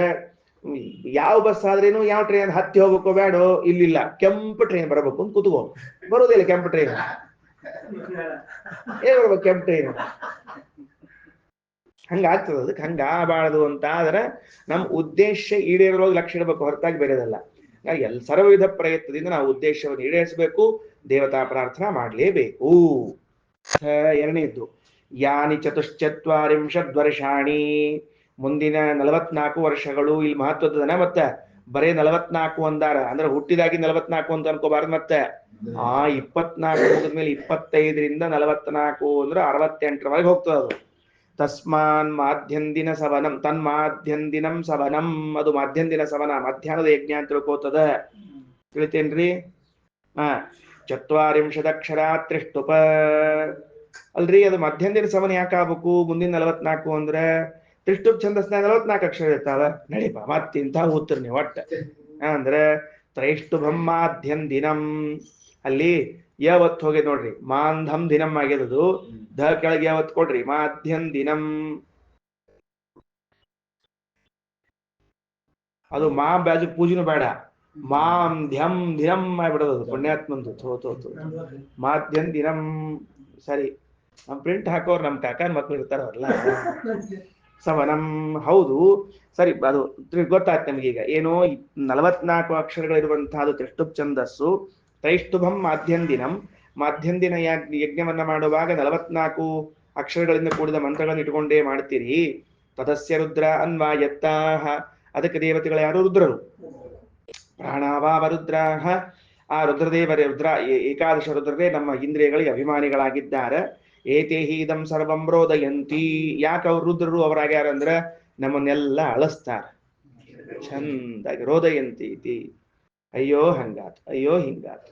ಯಾವ ಬಸ್ ಆದ್ರೇನು ಯಾವ ಟ್ರೈನ್ ಹತ್ತಿ ಹೋಗ್ಬೇಕೋ ಬೇಡೋ? ಇಲ್ಲಿಲ್ಲ, ಕೆಂಪು ಟ್ರೈನ್ ಬರಬೇಕು ಅಂತ ಕೂತ್ಕೋ. ಬರೋದಿಲ್ಲ ಕೆಂಪು ಟ್ರೈನ್, ಏನ್ ಬರ್ಬೇಕು ಕೆಂಪು ಟ್ರೈನ್? ಹಂಗಾಗ್ತದ. ಅದಕ್ಕೆ ಹಂಗಾಗಬಾರದು ಅಂತ ಆದ್ರೆ ನಮ್ ಉದ್ದೇಶ ಈಡೇರೋದು ಲಕ್ಷ್ಯ ಇಡಬೇಕು, ಹೊರತಾಗಿ ಬೇರೆದಲ್ಲ. ಸರ್ವವಿಧ ಪ್ರಯತ್ನದಿಂದ ನಾವು ಉದ್ದೇಶವನ್ನು ಈಡೇರಿಸಬೇಕು, ದೇವತಾ ಪ್ರಾರ್ಥನಾ ಮಾಡಲೇಬೇಕು. ಎರಡನೇದ್ದು ಯಾನಿ 44 ವರ್ಷಾಣಿ, ಮುಂದಿನ 44 ವರ್ಷಗಳು. ಇಲ್ಲಿ ಮಹತ್ವದನ ಮತ್ತೆ ಬರೇ 44 ಅಂದಾರ ಅಂದ್ರೆ ಹುಟ್ಟಿದಾಗಿ 44 ಅಂತ ಅನ್ಕೋಬಾರ್ದು. ಮತ್ತೆ ಆ 24 ಮುಗಿದ್ಮೇಲೆ 25ರಿಂದ 44 ಅಂದ್ರೆ 68ರವರೆಗೆ ಹೋಗ್ತದ ಅದು. ತಸ್ಮಾನ್ ಮಾಧ್ಯಂದಿನ ಸವನಂ, ತನ್ಮಾಧ್ಯಂದಿನಂ ಸವನಂ, ಅದು ಮಾಧ್ಯಂದಿನ ಸವನ, ಮಧ್ಯಾಹ್ನದ ಯಜ್ಞ ಅಂತ ತಿಳ್ಕೋತದ. ತಿಳಿತೇನ್ರಿ? 40 ಅಕ್ಷರ ತ್ರಿಷ್ಟುಪ ಅಲ್ರಿ. ಅದು ಮಧ್ಯಂದಿನ ಸವನ ಯಾಕಾಗಬೇಕು? ಮುಂದಿನ 44 ಅಂದ್ರೆ ತ್ರಿಷ್ಟುಪ್ ಛಂದಸ್ನಾಗ 44 ಅಕ್ಷರ ಇರ್ತಾವ. ನಡಿಪ ಮತ್ತಿಂತ ಉತ್ತರ ನೀವು ಒಟ್ಟ ಅಂದ್ರೆ ತ್ರೈಷ್ಟುಭಂ ಮಾಧ್ಯಂದಿನಂ. ಅಲ್ಲಿ ಯಾವತ್ ಹೋಗಿ ನೋಡ್ರಿ, ಮಾಂಧಂ ದಿನಂ ಆಗ್ಯದದು, ಧ ಕೆಳಗೆ ಯಾವತ್ ಕೊಡ್ರಿ, ಮಾಧ್ಯಂ ದಿನಂ. ಅದು ಮಾ ಬಾಜು ಪೂಜೆನೂ ಬೇಡ, ಮಾಂ ಧ್ಯಂ ದಿನಂ ಆಗ್ಬಿಡೋದು ಪುಣ್ಯಾತ್ಮಂದು. ಮಾಧ್ಯಂ ದಿನಂ. ಸರಿ, ನಮ್ ಪ್ರಿಂಟ್ ಹಾಕೋರು ನಮ್ ಕಾಕನ್ ಮಕ್ಳು ಇರ್ತಾರಲ್ಲ, ಸವನಂ. ಹೌದು ಸರಿ, ಅದು ಗೊತ್ತಾಯ್ತು ನಮಗೀಗ. ಏನೋ 44 ಅಕ್ಷರಗಳಿರುವಂತಹದ್ದು ತ್ರಿಷ್ಟುಪ್ ಛಂದಸ್ಸು. ತ್ರೈಷ್ಟುಭಂ ಮಾಧ್ಯಂ ದಿನಂ. ಮಾಧ್ಯಂ ದಿನ ಯಜ್ಞವನ್ನ ಮಾಡುವಾಗ 44 ಅಕ್ಷರಗಳಿಂದ ಕೂಡಿದ ಮಂತ್ರಗಳನ್ನು ಇಟ್ಕೊಂಡೇ ಮಾಡ್ತೀರಿ. ತದಸ್ಯ ರುದ್ರ ಅನ್ವಾಯತ್ತಾಹ, ಅದಕ್ಕೆ ದೇವತೆಗಳು ಯಾರು? ರುದ್ರರು. ಪ್ರಾಣಾವಾವ ರುದ್ರಾಹ, ಆ ರುದ್ರದೇವರೇ, ಏಕಾದಶ ರುದ್ರರೇ ನಮ್ಮ ಇಂದ್ರಿಯಗಳಿಗೆ ಅಭಿಮಾನಿಗಳಾಗಿದ್ದಾರೆ. ಏತೇಹಿ ಇದಂ ಸರ್ವಂ ರೋದಯಂತಿ. ಯಾಕೆ ಅವ್ರು ರುದ್ರರು? ಅವರಾಗ್ಯಾರಂದ್ರ ನಮ್ಮನ್ನೆಲ್ಲ ಅಳಿಸ್ತಾರ ಚಂದಾಗಿ. ರೋದಯಂತಿ ಇತಿ, ಅಯ್ಯೋ ಹಂಗಾತ, ಅಯ್ಯೋ ಹಿಂಗಾತ,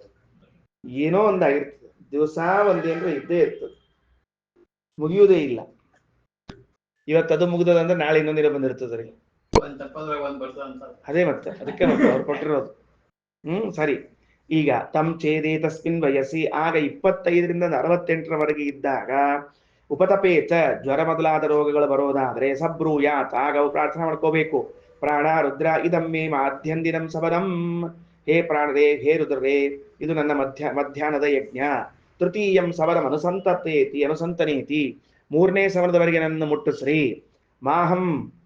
ಏನೋ ಒಂದಾಗಿರ್ತದೆ. ದಿವಸ ಒಂದೇನ್ರ ಇದ್ದೇ ಇರ್ತದೆ, ಮುಗಿಯುವುದೇ ಇಲ್ಲ. ಇವತ್ತು ಅದು ಮುಗ್ದದಂದ್ರೆ ನಾಳೆ ಇನ್ನೊಂದಿನ ಬಂದಿರ್ತದ್ರಿ. ಅದೇ ಮತ್ತೆ ಅದಕ್ಕೆ ಮತ್ತೆ ಅವ್ರು ಕೊಟ್ಟಿರೋದು. ಸರಿ. ಈಗ ತಮ್ ಛೇದೇ ತಸ್ಮಿನ್ ವಯಸ್ಸಿ, ಆಗ 25ರಿಂದ 68ರವರೆಗೆ ಇದ್ದಾಗ, ಉಪತಪೇತ, ಜ್ವರ ಮೊದಲಾದ ರೋಗಗಳು ಬರೋದಾದ್ರೆ, ಸಬ್ರೂಯಾತ್, ಆಗ ಅವು ಪ್ರಾರ್ಥನೆ ಮಾಡ್ಕೋಬೇಕು. ಪ್ರಾಣ ರುದ್ರ ಇದಮ್ಮೆ ಮಾಧ್ಯಂದಿನಂ ಸವನಂ. ಹೇ ಪ್ರಾಣರೇ, ಹೇ ರುದ್ರರೇ, ಇದು ನನ್ನ ಮಧ್ಯಾಹ್ನದ ಯಜ್ಞ. ತೃತೀಯಂ ಸವನಂ ಅನುಸಂತನೇತಿ ಮೂರನೇ ಸವನದವರೆಗೆ ನನ್ನ ಮುಟ್ಟಿಸ್ರಿ. ಮಾಹಂ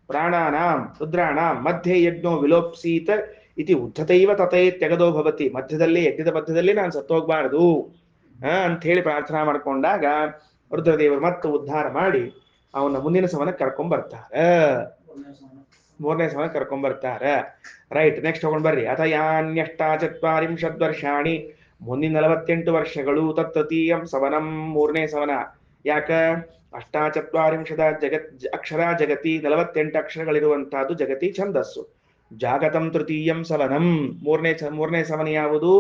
ಪ್ರಾಣಾನಾಂ ರುದ್ರಾಣಾಂ ಮಧ್ಯೆ ಯಜ್ಞೋ ವಿಲೋಪ್ಸೀತ ಇತಿ ಉದ್ಧತೈವ ತಥೈ ತೆಗೆದೋ ಭವತಿ. ಮಧ್ಯದಲ್ಲಿ ಯಜ್ಞದ ಮಧ್ಯದಲ್ಲಿ ನಾನು ಸತ್ತೋಗ್ಬಾರದು ಅಂತ ಹೇಳಿ ಪ್ರಾರ್ಥನಾ ಮಾಡ್ಕೊಂಡಾಗ ರುದ್ರದೇವರು ಮತ್ತೆ ಉದ್ಧಾರ ಮಾಡಿ ಅವನ ಮುಂದಿನ ಸವನಕ್ಕೆ ಕರ್ಕೊಂಡ್ಬರ್ತಾರ. ಮೂರನೇ ಸವನ ಕರ್ಕೊಂಡ್ಬರ್ತಾರ. ರೈಟ್, ನೆಕ್ಸ್ಟ್ ಹೋಗೊಂಡ್ ಬರ್ರಿ. ಅಥ ಯಾನ್ಯಷ್ಟಾಚತ್ವಾರಿಂಶದ್ ವರ್ಷಾಣಿ, ಮುಂದಿನ 48 ವರ್ಷಗಳು. ತತ್ತತೀಯಂ ಸವನಂ, ಮೂರನೇ ಸವನ. ಯಾಕ? ಅಷ್ಟಾಚತ್ವಾರಿಂಶದ ಅಕ್ಷರ ಜಗತಿ, 48 ಅಕ್ಷರಗಳಿರುವಂತಹದ್ದು ಜಗತಿ ಛಂದಸ್ಸು. ಜಾಗತಂ ತೃತೀಯಂ ಸವನಂ, ಮೂರನೇ ಸವನ ಯಾವುದು?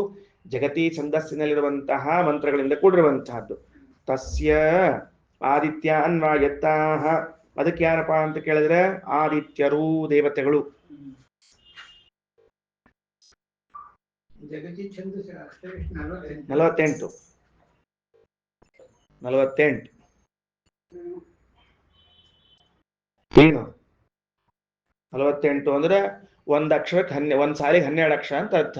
ಜಗತಿ ಛಂದಸ್ಸಿನಲ್ಲಿರುವಂತಹ ಮಂತ್ರಗಳಿಂದ ಕೂಡಿರುವಂತಹದ್ದು. ತಸ್ಯ ಆದಿತ್ಯ ಅನ್ವಾಯತ್ತಾಹ, ಅದಕ್ಕೆ ಯಾರಪ್ಪ ಅಂತ ಕೇಳಿದ್ರೆ ಆದಿತ್ಯರು, ದೇವತೆಗಳು. ಜಗತಿ ಛಂದಸ್ಸು 48 ಏನು 48 ಅಂದ್ರೆ ಒಂದ್ ಅಕ್ಷರಕ್ಕೆ ಒಂದ್ ಸಾಲಿಗೆ 12 ಅಕ್ಷರ ಅಂತ ಅರ್ಥ.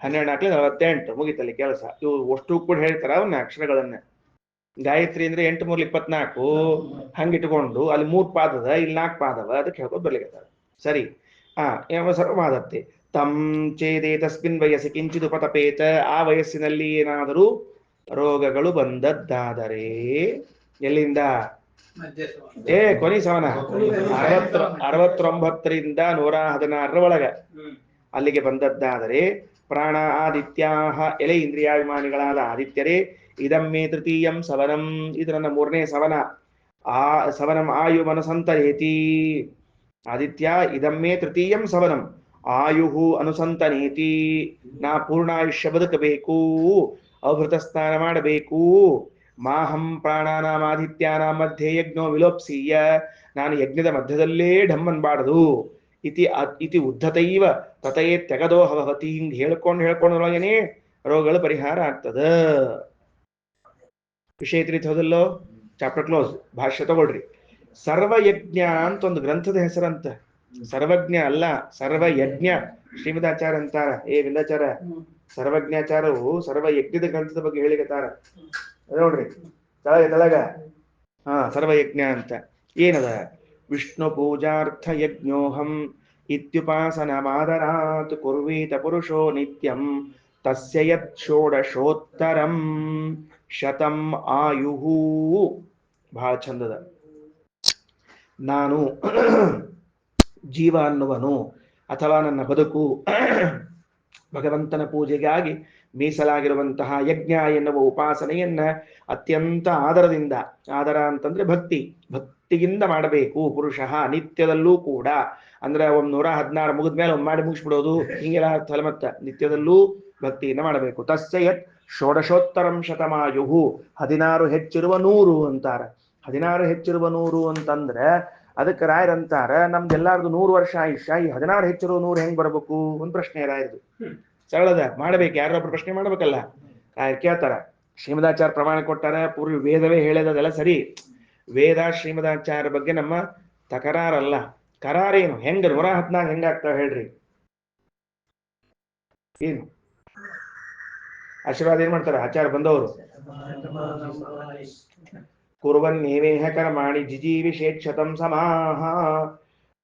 12 ಹಾಕ್ಲಿ 48 ಮುಗಿತಲ್ಲಿ ಕೆಲಸ. ಇವು ಅಷ್ಟು ಕೂಡ ಹೇಳ್ತಾರ ಅವನ್ನ ಅಕ್ಷರಗಳನ್ನ. ಗಾಯತ್ರಿ ಅಂದ್ರೆ 8 3 24 ಹಂಗಿಟ್ಕೊಂಡು ಅಲ್ಲಿ 3 ಪಾದದ ಇಲ್ಲಿ 4 ಪಾದವ, ಅದಕ್ಕೆ ಹೇಳ್ಕೊಂಡು ಬರ್ಲಿಕ್ಕೆ ಸರಿ. ಸರ್ವಮಾದತ್ತೆ ತಂ ಚೇದೇ ತಸ್ಮಿನ್ ವಯಸ್ಸಿ ಕಿಂಚಿತ್ ಉಪತಪೇತ, ಆ ವಯಸ್ಸಿನಲ್ಲಿ ಏನಾದರೂ ರೋಗಗಳು ಬಂದದ್ದಾದರೆ, ಎಲ್ಲಿಂದ? ಕೊನಿ ಸವನ 69ರಿಂದ 116 ಒಳಗ ಅಲ್ಲಿಗೆ ಬಂದದ್ದಾದರೆ, ಪ್ರಾಣ ಆದಿತ್ಯಾಹ, ಎಲೆ ಇಂದ್ರಿಯಾಭಿಮಾನಿಗಳಾದ ಆದಿತ್ಯರೇ, ಇದಮ್ಮೆ ತೃತೀಯಂ ಸವನಂ, ಇದು ನನ್ನ ಮೂರನೇ ಸವನ. ಆ ಸವನಂ ಆಯು ಅನುಸಂತನೇತಿ. ಆದಿತ್ಯ ಇದಮ್ಮೆ ತೃತೀಯಂ ಸವನಂ ಆಯುಹು ಅನುಸಂತನೇತಿ, ನಾ ಪೂರ್ಣಾಯುಷ್ಯ ಬದುಕಬೇಕು, ಅವಭೃತ ಸ್ನಾನ ಮಾಡಬೇಕು. ಮಾಹಂ ಪ್ರಾಣಾನಾಂ ಆದಿತ್ಯಾನಾಂ ಮಧ್ಯೆ ಯಜ್ಞೋ ವಿಲೋಪ್ಸೀಯ, ನಾನು ಯಜ್ಞದ ಮಧ್ಯದಲ್ಲೇ ಢಮ್ಮನ್ಬಾರದು. ಇತಿ ಉದ್ಧತೈವ ತಥೈ ತೆಗದೋ ಭವತಿ, ಹಿಂಗ್ ಹೇಳ್ಕೊಂಡೊಳಗೇನೆ ರೋಗಗಳು ಪರಿಹಾರ ಆಗ್ತದ. ವಿಷಯ ತಿಳಿತೋದಲ್ಲೋ? Chapter close. ಭಾಷ್ಯ ತಗೊಳ್ರಿ. ಸರ್ವಯಜ್ಞ ಅಂತ ಒಂದು ಗ್ರಂಥದ ಹೆಸರಂತ. ಸರ್ವಜ್ಞ ಅಲ್ಲ, ಸರ್ವಯಜ್ಞ. ಶ್ರೀಮದಾಚಾರ್ಯ ಅಂತಾರ, ವಿಂದಾಚಾರ ಸರ್ವಜ್ಞಾಚಾರವು ಸರ್ವಯಜ್ಞದ ಗ್ರಂಥದ ಬಗ್ಗೆ ಹೇಳಿಕತ್ತಾರ ನೋಡ್ರಿ. ತಳಗ ಸರ್ವಯಜ್ಞ ಅಂತ ಏನದ? ವಿಷ್ಣು ಪೂಜಾರ್ಥ ಯಜ್ಞೋಹಂ ಇತ್ಯುಪಾಸನ ಮಾದರಾತ್ ಕುರ್ವೀತ ಪುರುಷೋ ನಿತ್ಯಂ ತಸ್ಯ ಯತ್ ಷೋಡಶೋತ್ತರಂ ಶತಂ ಆಯುಹು. ಬಹಳ ಚಂದದ. ನಾನು ಜೀವ ಅನ್ನುವನು ಅಥವಾ ನನ್ನ ಬದುಕು ಭಗವಂತನ ಪೂಜೆಗಾಗಿ ಮೀಸಲಾಗಿರುವಂತಹ ಯಜ್ಞ ಎನ್ನುವ ಉಪಾಸನೆಯನ್ನ ಅತ್ಯಂತ ಆದರದಿಂದ, ಆದರ ಅಂತಂದ್ರೆ ಭಕ್ತಿಯಿಂದ ಮಾಡಬೇಕು. ಪುರುಷ ನಿತ್ಯದಲ್ಲೂ ಕೂಡ, ಅಂದ್ರೆ 116 ಮುಗಿದ್ಮೇಲೆ ಮಾಡಿ ಮುಗಿಸ್ಬಿಡೋದು ಹಿಂಗೆಲ್ಲ ಅರ್ಥ. ಮತ್ತ ನಿತ್ಯದಲ್ಲೂ ಭಕ್ತಿಯಿಂದ ಮಾಡಬೇಕು. ತಸ್ಯ ಯತ್ ಷೋಡಶೋತ್ತರಂ ಶತಮಾಯುಹು, 16 ಹೆಚ್ಚಿರುವ 100 ಅಂತಾರ. 16 ಹೆಚ್ಚಿರುವ 100 ಅಂತಂದ್ರೆ ಅದಕ್ಕೆ ರಾಯರಂತಾರ, ನಮ್ದೆಲ್ಲಾರ್ದು 100 ವರ್ಷ ಆಯುಷ್ಯ, ಈ 16 ಹೆಚ್ಚಿರುವ 100 ಹೆಂಗ್ ಬರ್ಬೇಕು? ಒಂದ್ ಪ್ರಶ್ನೆ ರಾಯರ್ದು. ಸರಳದ ಮಾಡ್ಬೇಕು, ಯಾರೊಬ್ರು ಪ್ರಶ್ನೆ ಮಾಡ್ಬೇಕಲ್ಲ. ಕೇಳ್ತಾರ. ಶ್ರೀಮದಾಚಾರ್ಯ ಪ್ರಮಾಣ ಕೊಟ್ಟಾರ, ಪೂರ್ವ ವೇದವೇ ಹೇಳೋದೆಲ್ಲ ಸರಿ. ವೇದ ಶ್ರೀಮದಾಚಾರ್ಯ ಬಗ್ಗೆ ನಮ್ಮ ತಕರಾರಲ್ಲ. ಕರಾರೇನು? ಹೆಂಗ 114 ಹೆಂಗಾಗ್ತಾವ ಹೇಳ್ರಿ? ಏನು ಆಶೀರ್ವಾದ ಏನ್ ಮಾಡ್ತಾರ ಆಚಾರ್ಯ ಬಂದವರು? ಕುರ್ವನ್ನೇವೇಹ ಕರ್ಮಾಣಿ ಜಿಜೀವಿಷೇಕ್ಷತಂ ಸಮಾಹ.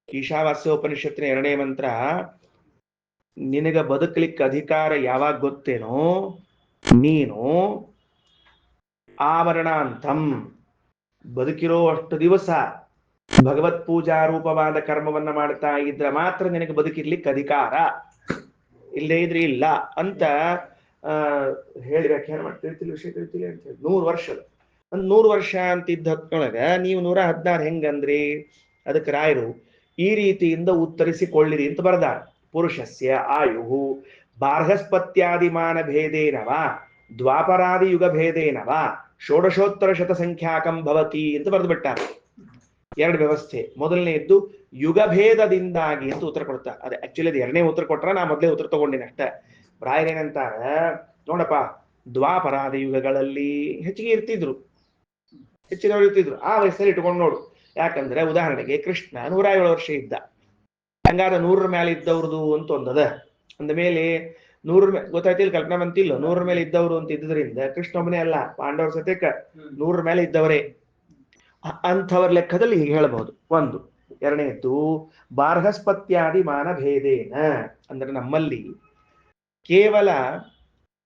ಈಶಾವಾಸ್ಯ ಉಪನಿಷತ್ತಿನ 2ನೇ ಮಂತ್ರ. ನಿನಗ ಬದುಕಲಿಕ್ಕೆ ಅಧಿಕಾರ ಯಾವಾಗ ಗೊತ್ತೇನೋ? ನೀನು ಆವರಣಾಂತಂ ಬದುಕಿರೋ ಅಷ್ಟು ದಿವಸ ಭಗವತ್ ಪೂಜಾ ರೂಪವಾದ ಕರ್ಮವನ್ನ ಮಾಡ್ತಾ ಇದ್ರೆ ಮಾತ್ರ ನಿನಗೆ ಬದುಕಿರ್ಲಿಕ್ಕೆ ಅಧಿಕಾರ, ಇಲ್ಲೇ ಇದ್ರೆ ಇಲ್ಲ ಅಂತ ಹೇಳಿ ವ್ಯಾಖ್ಯಾನ ಮಾಡ್ತಿರ್ತಿಲ್ಲ. ವಿಷಯ ತಿಳ್ತಿಲ್ಲ ಅಂತ ಹೇಳಿ 100 ವರ್ಷದ 100 ವರ್ಷ ಅಂತಿದ್ದ ಹೊತ್ನೊಳಗ ನೀವು 116 ಹೆಂಗಂದ್ರಿ? ಅದಕ್ಕೆ ರಾಯರು ಈ ರೀತಿಯಿಂದ ಉತ್ತರಿಸಿಕೊಳ್ಳಿರಿ ಅಂತ ಬರೆದಾರ. ಪುರುಷಸ್ಯ ಆಯುಹು ಬಾರ್ಹಸ್ಪತ್ಯಾದಿಮಾನ ಭೇದೇನವ ದ್ವಾಪರಾದಿ ಯುಗ ಭೇದೇನವ ಷೋಡಶೋತ್ತರ ಶತ ಸಂಖ್ಯಾಕಂ ಭವತಿ ಅಂತ ಬರೆದು ಬಿಟ್ಟಾರ. 2 ವ್ಯವಸ್ಥೆ. ಮೊದಲನೆಯದ್ದು ಯುಗಭೇದದಿಂದಾಗಿ ಅಂತ ಉತ್ತರ ಕೊಡ್ತಾರೆ. ಅದೇ ಆಕ್ಚುಲಿ ಅದು 2ನೇ ಉತ್ತರ ಕೊಟ್ರ, ನಾ ಮೊದಲೇ ಉತ್ತರ ತಗೊಂಡಿನಿ ಅಷ್ಟೇ. ರಾಯರೇನಂತಾರ ನೋಡಪ್ಪ, ದ್ವಾಪರಾದಿ ಯುಗಗಳಲ್ಲಿ ಹೆಚ್ಚಿಗೆ ಇರ್ತಿದ್ರು, ಹೆಚ್ಚಿನವ್ರು ಇರ್ತಿದ್ರು. ಆ ವಯಸ್ಸಲ್ಲಿ ಇಟ್ಕೊಂಡು ನೋಡು. ಯಾಕಂದ್ರೆ ಉದಾಹರಣೆಗೆ ಕೃಷ್ಣ 107 ವರ್ಷ ಇದ್ದ. ಹಂಗಾರ 100ರ ಮೇಲೆ ಇದ್ದವ್ರದು ಅಂತ ಒಂದದ. ಅಂದ ಮೇಲೆ 100 ಮೇಲೆ ಗೊತ್ತಾಯ್ತಿಲ್ಲ, ಕಲ್ಪನಾ ಬಂತಿಲ್ಲ. 100 ಮೇಲೆ ಇದ್ದವರು ಅಂತ ಇದ್ದುದರಿಂದ ಕೃಷ್ಣ ಒಬ್ಬನೇ ಅಲ್ಲ, ಪಾಂಡವರ ಸತ್ಯಕ್ಕ 100 ಮೇಲೆ ಇದ್ದವರೇ. ಅಂಥವ್ರ ಲೆಕ್ಕದಲ್ಲಿ ಹೀಗೆ ಹೇಳಬಹುದು. ಒಂದು. ಎರಡನೇದ್ದು ಬಾರ್ಹಸ್ಪತ್ಯಾದಿ ಮಾನಭೇದೇನ, ಅಂದ್ರೆ ನಮ್ಮಲ್ಲಿ ಕೇವಲ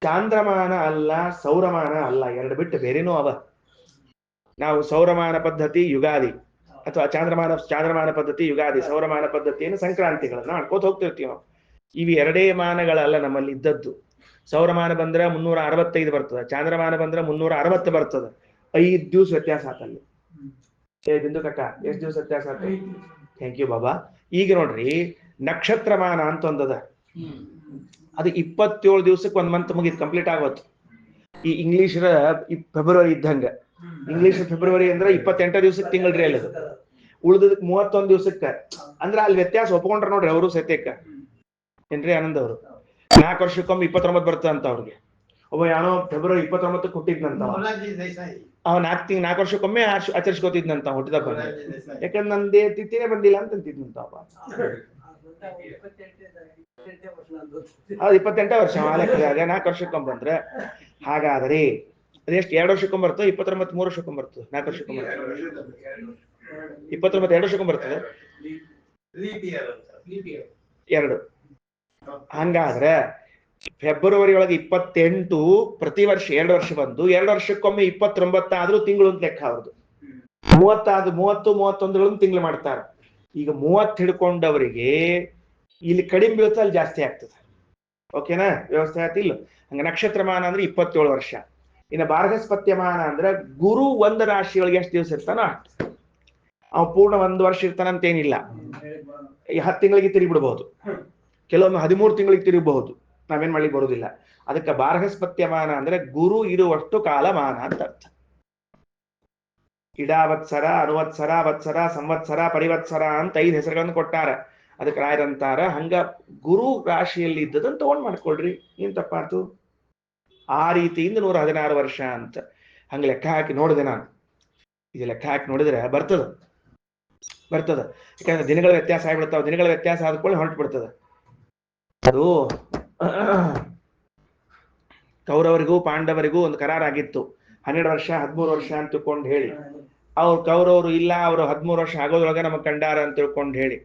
ಚಾಂದ್ರಮಾನ ಅಲ್ಲ, ಸೌರಮಾನ ಅಲ್ಲ, ಎರಡು ಬಿಟ್ಟು ಬೇರೆನೂ ಅವ. ನಾವು ಸೌರಮಾನ ಪದ್ಧತಿ ಯುಗಾದಿ, ಅಥವಾ ಚಾಂದ್ರಮಾನ ಪದ್ಧತಿ ಯುಗಾದಿ, ಸೌರಮಾನ ಪದ್ಧತಿಯನ್ನು ಸಂಕ್ರಾಂತಿಗಳನ್ನ ಮಾಡ್ಕೋತ ಹೋಗ್ತಿರ್ತೀವಿ ನಾವು. ಇವು ಎರಡೇ ಮಾನಗಳಲ್ಲ ನಮ್ಮಲ್ಲಿ ಇದ್ದದ್ದು. ಸೌರಮಾನ ಬಂದ್ರೆ 365 ಬರ್ತದೆ, ಚಾಂದ್ರಮಾನ ಬಂದ್ರೆ 360 ಬರ್ತದೆ. 5 ದಿವಸ ವ್ಯತ್ಯಾಸ ಆತಲ್ಲಿ. ಬಿಂದು ಕಕ್ಕ, ಎಷ್ಟು ದಿವಸ ವ್ಯತ್ಯಾಸ ಆತ? ಥ್ಯಾಂಕ್ ಯು ಬಾಬಾ. ಈಗ ನೋಡ್ರಿ, ನಕ್ಷತ್ರಮಾನ ಅಂತ ಒಂದದ, ಅದು 27 ದಿವಸಕ್ಕೆ ಒಂದ್ ಮಂತ್ ಮುಗಿದ್ ಕಂಪ್ಲೀಟ್ ಆಗೋದು. ಈ ಇಂಗ್ಲಿಷರ ಫೆಬ್ರವರಿ ಇದ್ದಂಗ, ಇಂಗ್ಲಿಷ್ ಫೆಬ್ರವರಿ ಅಂದ್ರೆ 28 ದಿವಸಕ್ಕೆ ತಿಂಗಳ್ರಿ ಅಲ್ಲದು, ಉಳಿದದಕ್ಕೆ 31 ದಿವಸಕ್ಕೆ. ಅಂದ್ರೆ ಅಲ್ಲಿ ವ್ಯತ್ಯಾಸ ಒಪ್ಕೊಂಡ್ರ ನೋಡ್ರಿ ಅವರು ಸತ್ಯಕ್ಕ. ಏನ್ರಿ ಆನಂದ್ ಅವರು 4 ವರ್ಷಕ್ಕೊಮ್ಮೆ 29 ಬರ್ತದೆ ಅಂತ ಅವ್ರಿಗೆ. ಒಬ್ಬ ಯಾರೋ ಫೆಬ್ರವರಿ 29ಕ್ಕೆ ಹುಟ್ಟಿದ್ನಂತ, ಅವ 4 ವರ್ಷಕ್ಕೊಮ್ಮೆ ಆಚರಿಸ್ಕೋತಿದ್ನಂತ ಹುಟ್ಟಿದಪ್ಪ. ಯಾಕಂದ್ರೆ ನಂದೇ ತಿಥಿನೇ ಬಂದಿಲ್ಲ ಅಂತ ಅಂತಿದ್ನಂತ ಅವ. ಅದು 28 ವರ್ಷ ಆ ಲೆಕ್ಕದಾಗ 4 ವರ್ಷಕ್ಕೊಮ್ಮೆ ಬಂದ್ರೆ. ಹಾಗಾದ್ರೆ ಅದೆಷ್ಟು 2 ವರ್ಷಕ್ಕೊಮ್ಮೆ ಬರ್ತದೆ? 29 3 ವರ್ಷಕ್ಕೊಮ್ಮೆ ಬರ್ತದೆ, 4 ವರ್ಷಕ್ಕೊಮ್ಮೆ ಬರ್ತದೆ. 29 2 ವರ್ಷಕ್ಕೊಮ್ಮೆ ಬರ್ತದೆ, 2. ಹಂಗಾದ್ರೆ ಫೆಬ್ರವರಿ ಒಳಗೆ 28 ಪ್ರತಿ ವರ್ಷ 2 ವರ್ಷ ಬಂದು 2 ವರ್ಷಕ್ಕೊಮ್ಮೆ 29 ಆದ್ರೂ ತಿಂಗಳು ಅಂತ ಲೆಕ್ಕ ಅವ್ರದ್ದು. 30 31 ತಿಂಗಳು ಮಾಡ್ತಾರೆ. ಈಗ 30 ಹಿಡ್ಕೊಂಡವರಿಗೆ ಇಲ್ಲಿ ಕಡಿಮೆ ಬೀಳುತ್ತೆ, ಅಲ್ಲಿ ಜಾಸ್ತಿ ಆಗ್ತದೆ. ಓಕೆನಾ? ವ್ಯವಸ್ಥೆ ಆಯ್ತಿಲ್ಲ? ಹಂಗ ನಕ್ಷತ್ರಮಾನ ಅಂದ್ರೆ 27 ವರ್ಷ. ಇನ್ನು ಬಾರ್ಹಸ್ಪತ್ಯಮಾನ ಅಂದ್ರೆ ಗುರು ಒಂದು ರಾಶಿಯೊಳಗೆ ಎಷ್ಟು ದಿವಸ ಇರ್ತಾನೋ ಅಷ್ಟು. ಅವ್ ಪೂರ್ಣ 1 ವರ್ಷ ಇರ್ತಾನಂತೇನಿಲ್ಲ. 10 ತಿಂಗಳಿಗೆ ತಿರುಗಿ ಬಿಡಬಹುದು, ಕೆಲವೊಮ್ಮೆ 13 ತಿಂಗಳಿಗೆ ತಿರುಗಬಹುದು. ನಾವೇನ್ ಮಾಡ್ಲಿಕ್ಕೆ ಬರುದಿಲ್ಲ. ಅದಕ್ಕೆ ಬಾರ್ಹಸ್ಪತ್ಯಮಾನ ಅಂದ್ರೆ ಗುರು ಇರುವಷ್ಟು ಕಾಲಮಾನ ಅಂತ ಅರ್ಥ. ಇಡಾವತ್ಸರ, ಅನುವತ್ಸರ, ವತ್ಸರ, ಸಂವತ್ಸರ, ಪರಿವತ್ಸರ ಅಂತ 5 ಹೆಸರುಗಳನ್ನು ಕೊಟ್ಟಾರ. ಅದಕ್ಕೆ ರಾಯರಂತಾರ, ಹಂಗ ಗುರು ರಾಶಿಯಲ್ಲಿ ಇದ್ದದನ್ನ ತಗೊಂಡ್ ಮಾಡ್ಕೊಳ್ರಿ, ಏನ್ ತಪ್ಪಾತು? ಆ ರೀತಿಯಿಂದ 116 ವರ್ಷ ಅಂತ ಹಂಗ ಲೆಕ್ಕ ಹಾಕಿ ನೋಡಿದೆ ನಾನು. ಇದು ಲೆಕ್ಕ ಹಾಕಿ ನೋಡಿದ್ರೆ ಬರ್ತದ. ಯಾಕಂದ್ರೆ ದಿನಗಳ ವ್ಯತ್ಯಾಸ ಆಗ್ಬಿಡ್ತಾವ. ದಿನಗಳ ವ್ಯತ್ಯಾಸ ಆದ್ಕೊಳ್ಳಿ ಹೊರಟು ಬಿಡ್ತದೆ. ಅದು ಕೌರವರಿಗೂ ಪಾಂಡವರಿಗೂ ಒಂದು ಕರಾರಾಗಿತ್ತು, 12 ವರ್ಷ 13 ವರ್ಷ ಅಂತ ತಿಳ್ಕೊಂಡು ಹೇಳಿ. ಅವ್ರು ಕೌರವರು ಇಲ್ಲ, ಅವರು 13 ವರ್ಷ ಆಗೋದ್ರೊಳಗೆ ನಮಗ್ ಕಂಡಾರ ಅಂತ ತಿಳ್ಕೊಂಡು ಹೇಳಿ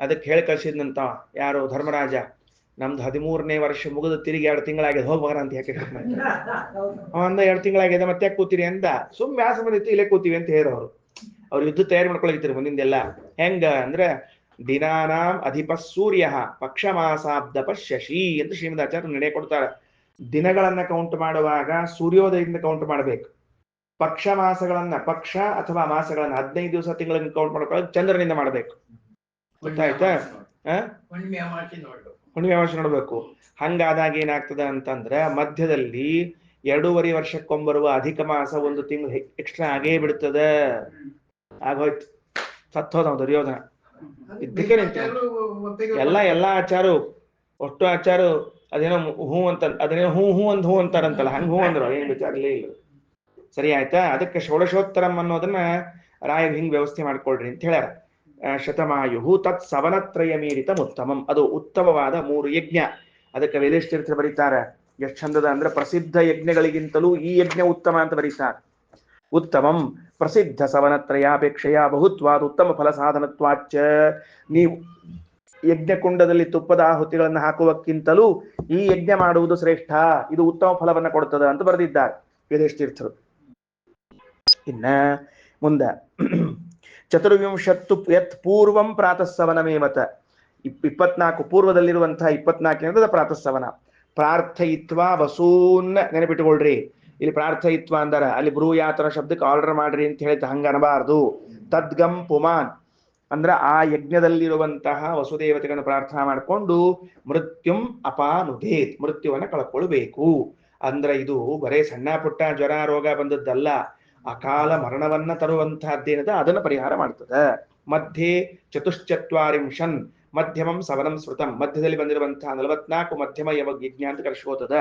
ಅದಕ್ಕೆ ಹೇಳಿ ಕಳ್ಸಿದ್ನಂತ ಯಾರು? ಧರ್ಮರಾಜ. ನಮ್ದು 13ನೇ ವರ್ಷ ಮುಗಿದು ತಿರುಗಿ 2 ತಿಂಗಳಾಗಿದೆ, ಹೋಗ್ಬಾರ ಅಂತ ಯಾಕೆ ಅಂದ. 2 ತಿಂಗಳಾಗಿದೆ ಮತ್ತೆ ಯಾಕೆ ಕೂತೀರಿ ಅಂದ. ಸುಮ್ ವ್ಯಾಸ ಬಂದಿತ್ತು, ಇಲ್ಲೇ ಕೂತೀವಿ ಅಂತ ಹೇಳಿದವರು. ಅವ್ರು ಯುದ್ಧ ತಯಾರಿ ಮಾಡ್ಕೊಳಗಿರ್ತಾರೆ ಮುಂದಿಂದೆಲ್ಲ. ಹೆಂಗ ಅಂದ್ರೆ ದಿನಾನಾಂ ಅಧಿಪ ಸೂರ್ಯ ಪಕ್ಷಮಾಸಾಬ್ದ ಶಶಿ ಅಂತ ಶ್ರೀಮದಾಚಾರ್ಯ ನಿರ್ಣಯ ಕೊಡ್ತಾರೆ. ದಿನಗಳನ್ನ ಕೌಂಟ್ ಮಾಡುವಾಗ ಸೂರ್ಯೋದಯದಿಂದ ಕೌಂಟ್ ಮಾಡಬೇಕು. ಪಕ್ಷ ಮಾಸಗಳನ್ನ, ಪಕ್ಷ ಅಥವಾ ಮಾಸಗಳನ್ನ 15 ದಿವಸ ತಿಂಗಳನ್ನ ಕೌಂಟ್ ಮಾಡ್ಕೊಳ್ಳೋದು ಚಂದ್ರನಿಂದ ಮಾಡಬೇಕು. ಗೊತ್ತಾಯ್ತಾ? ಹುಣ್ಣಿಮೆ ಅಮಾವಾಸ್ಯೆ ನೋಡ್ಬೇಕು. ಹಂಗಾದಾಗ ಏನಾಗ್ತದ ಅಂತಂದ್ರೆ ಮಧ್ಯದಲ್ಲಿ 2.5 ವರ್ಷಕ್ಕೊಂಬರುವ ಅಧಿಕ ಮಾಸ 1 ತಿಂಗಳು ಎಕ್ಸ್ಟ್ರಾ ಆಗೇ ಬಿಡ್ತದ. ಆಗೋಯ್ತು, ಸತ್ತೋದ ದುರ್ಯೋಧನ. ಇದಕ್ಕೆ ಎಲ್ಲಾ ಆಚಾರ, ಒಟ್ಟು ಆಚಾರ ಅದೇನೋ ಹೂ ಅಂತ, ಅದೇನೋ ಹೂ ಅಂತಾರಂತಲ್ಲ, ಹಂಗ ಹೂ ಅಂದ್ರು, ಏನ್ ವಿಚಾರಲೇ ಇಲ್ಲ. ಸರಿ ಆಯ್ತಾ? ಅದಕ್ಕೆ ಷೋಡಶೋತ್ತರಂ ಅನ್ನೋದನ್ನ ರಾಯರು ಹಿಂಗ್ ವ್ಯವಸ್ಥೆ ಮಾಡ್ಕೊಳ್ರಿ ಅಂತ ಹೇಳ್ಯಾರ. ಶತಮಾಯು ತತ್ ಸವನತ್ರಯ ಮೀರಿತ ಉತ್ತಮಂ, ಅದು ಉತ್ತಮವಾದ 3 ಯಜ್ಞ. ಅದಕ್ಕೆ ವೇದೇಶತೀರ್ಥರು ಬರೀತಾರೆ, ಎಷ್ಟು ಚಂದದ ಅಂದ್ರೆ ಪ್ರಸಿದ್ಧ ಯಜ್ಞಗಳಿಗಿಂತಲೂ ಈ ಯಜ್ಞ ಉತ್ತಮ ಅಂತ ಬರೀತಾರೆ. ಉತ್ತಮಂ ಪ್ರಸಿದ್ಧ ಸವನತ್ರಯಾಪೇಕ್ಷೆಯ ಬಹುತ್ವಾದ ಉತ್ತಮ ಫಲ ಸಾಧನತ್ವಾಚ್ಚ. ನೀವು ಯಜ್ಞಕುಂಡದಲ್ಲಿ ತುಪ್ಪದ ಆಹುತಿಗಳನ್ನು ಹಾಕುವಕ್ಕಿಂತಲೂ ಈ ಯಜ್ಞ ಮಾಡುವುದು ಶ್ರೇಷ್ಠ, ಇದು ಉತ್ತಮ ಫಲವನ್ನ ಕೊಡುತ್ತದೆ ಅಂತ ಬರೆದಿದ್ದಾರೆ ವೇದೇಶತೀರ್ಥರು. ಇನ್ನ ಮುಂದ ಚತುರ್ವಿಂಶತ್ತು ಯತ್ ಪೂರ್ವಂ ಪ್ರಾತಃಸವನಮೇವತ, 24 ಪೂರ್ವದಲ್ಲಿರುವಂತಹ 24 ಪ್ರಾತಃಸವನ. ಪ್ರಾರ್ಥಯಿತ್ವ ವಸೂನ್ ನೆನಪಿಟ್ಟುಕೊಳ್ರಿ. ಇಲ್ಲಿ ಪ್ರಾರ್ಥಯಿತ್ವ ಅಂದಾರ, ಅಲ್ಲಿ ಬ್ರೂಯಾತನ ಶಬ್ದಕ್ಕೆ ಆರ್ಡರ್ ಮಾಡ್ರಿ ಅಂತ ಹೇಳಿದ, ಹಂಗ ಅನಬಾರದು. ತದ್ಗಂ ಪುಮಾನ್ ಅಂದ್ರ ಆ ಯಜ್ಞದಲ್ಲಿರುವಂತಹ ವಸುದೇವತೆಗಳನ್ನು ಪ್ರಾರ್ಥನಾ ಮಾಡಿಕೊಂಡು ಮೃತ್ಯುಂ ಅಪಾನುದೇತ್, ಮೃತ್ಯುವನ್ನ ಕಳ್ಕೊಳ್ಬೇಕು. ಅಂದ್ರೆ ಇದು ಬರೇ ಸಣ್ಣ ಪುಟ್ಟ ಜ್ವರ ರೋಗ ಬಂದದ್ದಲ್ಲ, ಅಕಾಲ ಮರಣವನ್ನ ತರುವಂತಹದ್ದೇನದ ಅದನ್ನ ಪರಿಹಾರ ಮಾಡ್ತದೆ. ಮಧ್ಯೆ ಚತುಶ್ಚತ್ವಾರಿಂಶನ್ ಮಧ್ಯಮಂ ಸವನಂ ಸ್ಮೃತಂ, ಮಧ್ಯದಲ್ಲಿ ಬಂದಿರುವಂತಹ 44 ಮಧ್ಯಮ ಯಜ್ಞ ಅಂತ ಕರೆಸ್ಕೋತದ.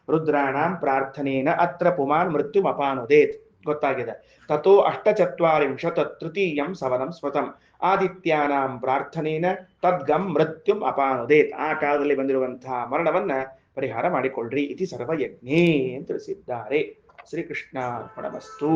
ರುದ್ರಾಣಾಂ ಪ್ರಾರ್ಥನೇನ ಅತ್ರ ಪುಮಾನ್ ಮೃತ್ಯುಂ ಅಪಾನುದೇತ್, ಗೊತ್ತಾಗಿದೆ. ತಥೋ ಅಷ್ಟಚತ್ವಾರಿಂಶತ್ ತೃತೀಯಂ ಸವನಂ ಸ್ಮೃತಂ, ಆದಿತ್ಯಾನಾಂ ಪ್ರಾರ್ಥನೇನ ತದ್ಗಂ ಮೃತ್ಯುಂ ಅಪಾನುದೇತ್, ಆ ಕಾಲದಲ್ಲಿ ಬಂದಿರುವಂತಹ ಮರಣವನ್ನ ಪರಿಹಾರ ಮಾಡಿಕೊಳ್ಳ್ರಿ ಇತಿ ಸರ್ವಯಜ್ಞೇ ಅಂತ ತಿಳಿಸಿದ್ದಾರೆ. ಶ್ರೀಕೃಷ್ಣ ಅರ್ಪಣಮಸ್ತು.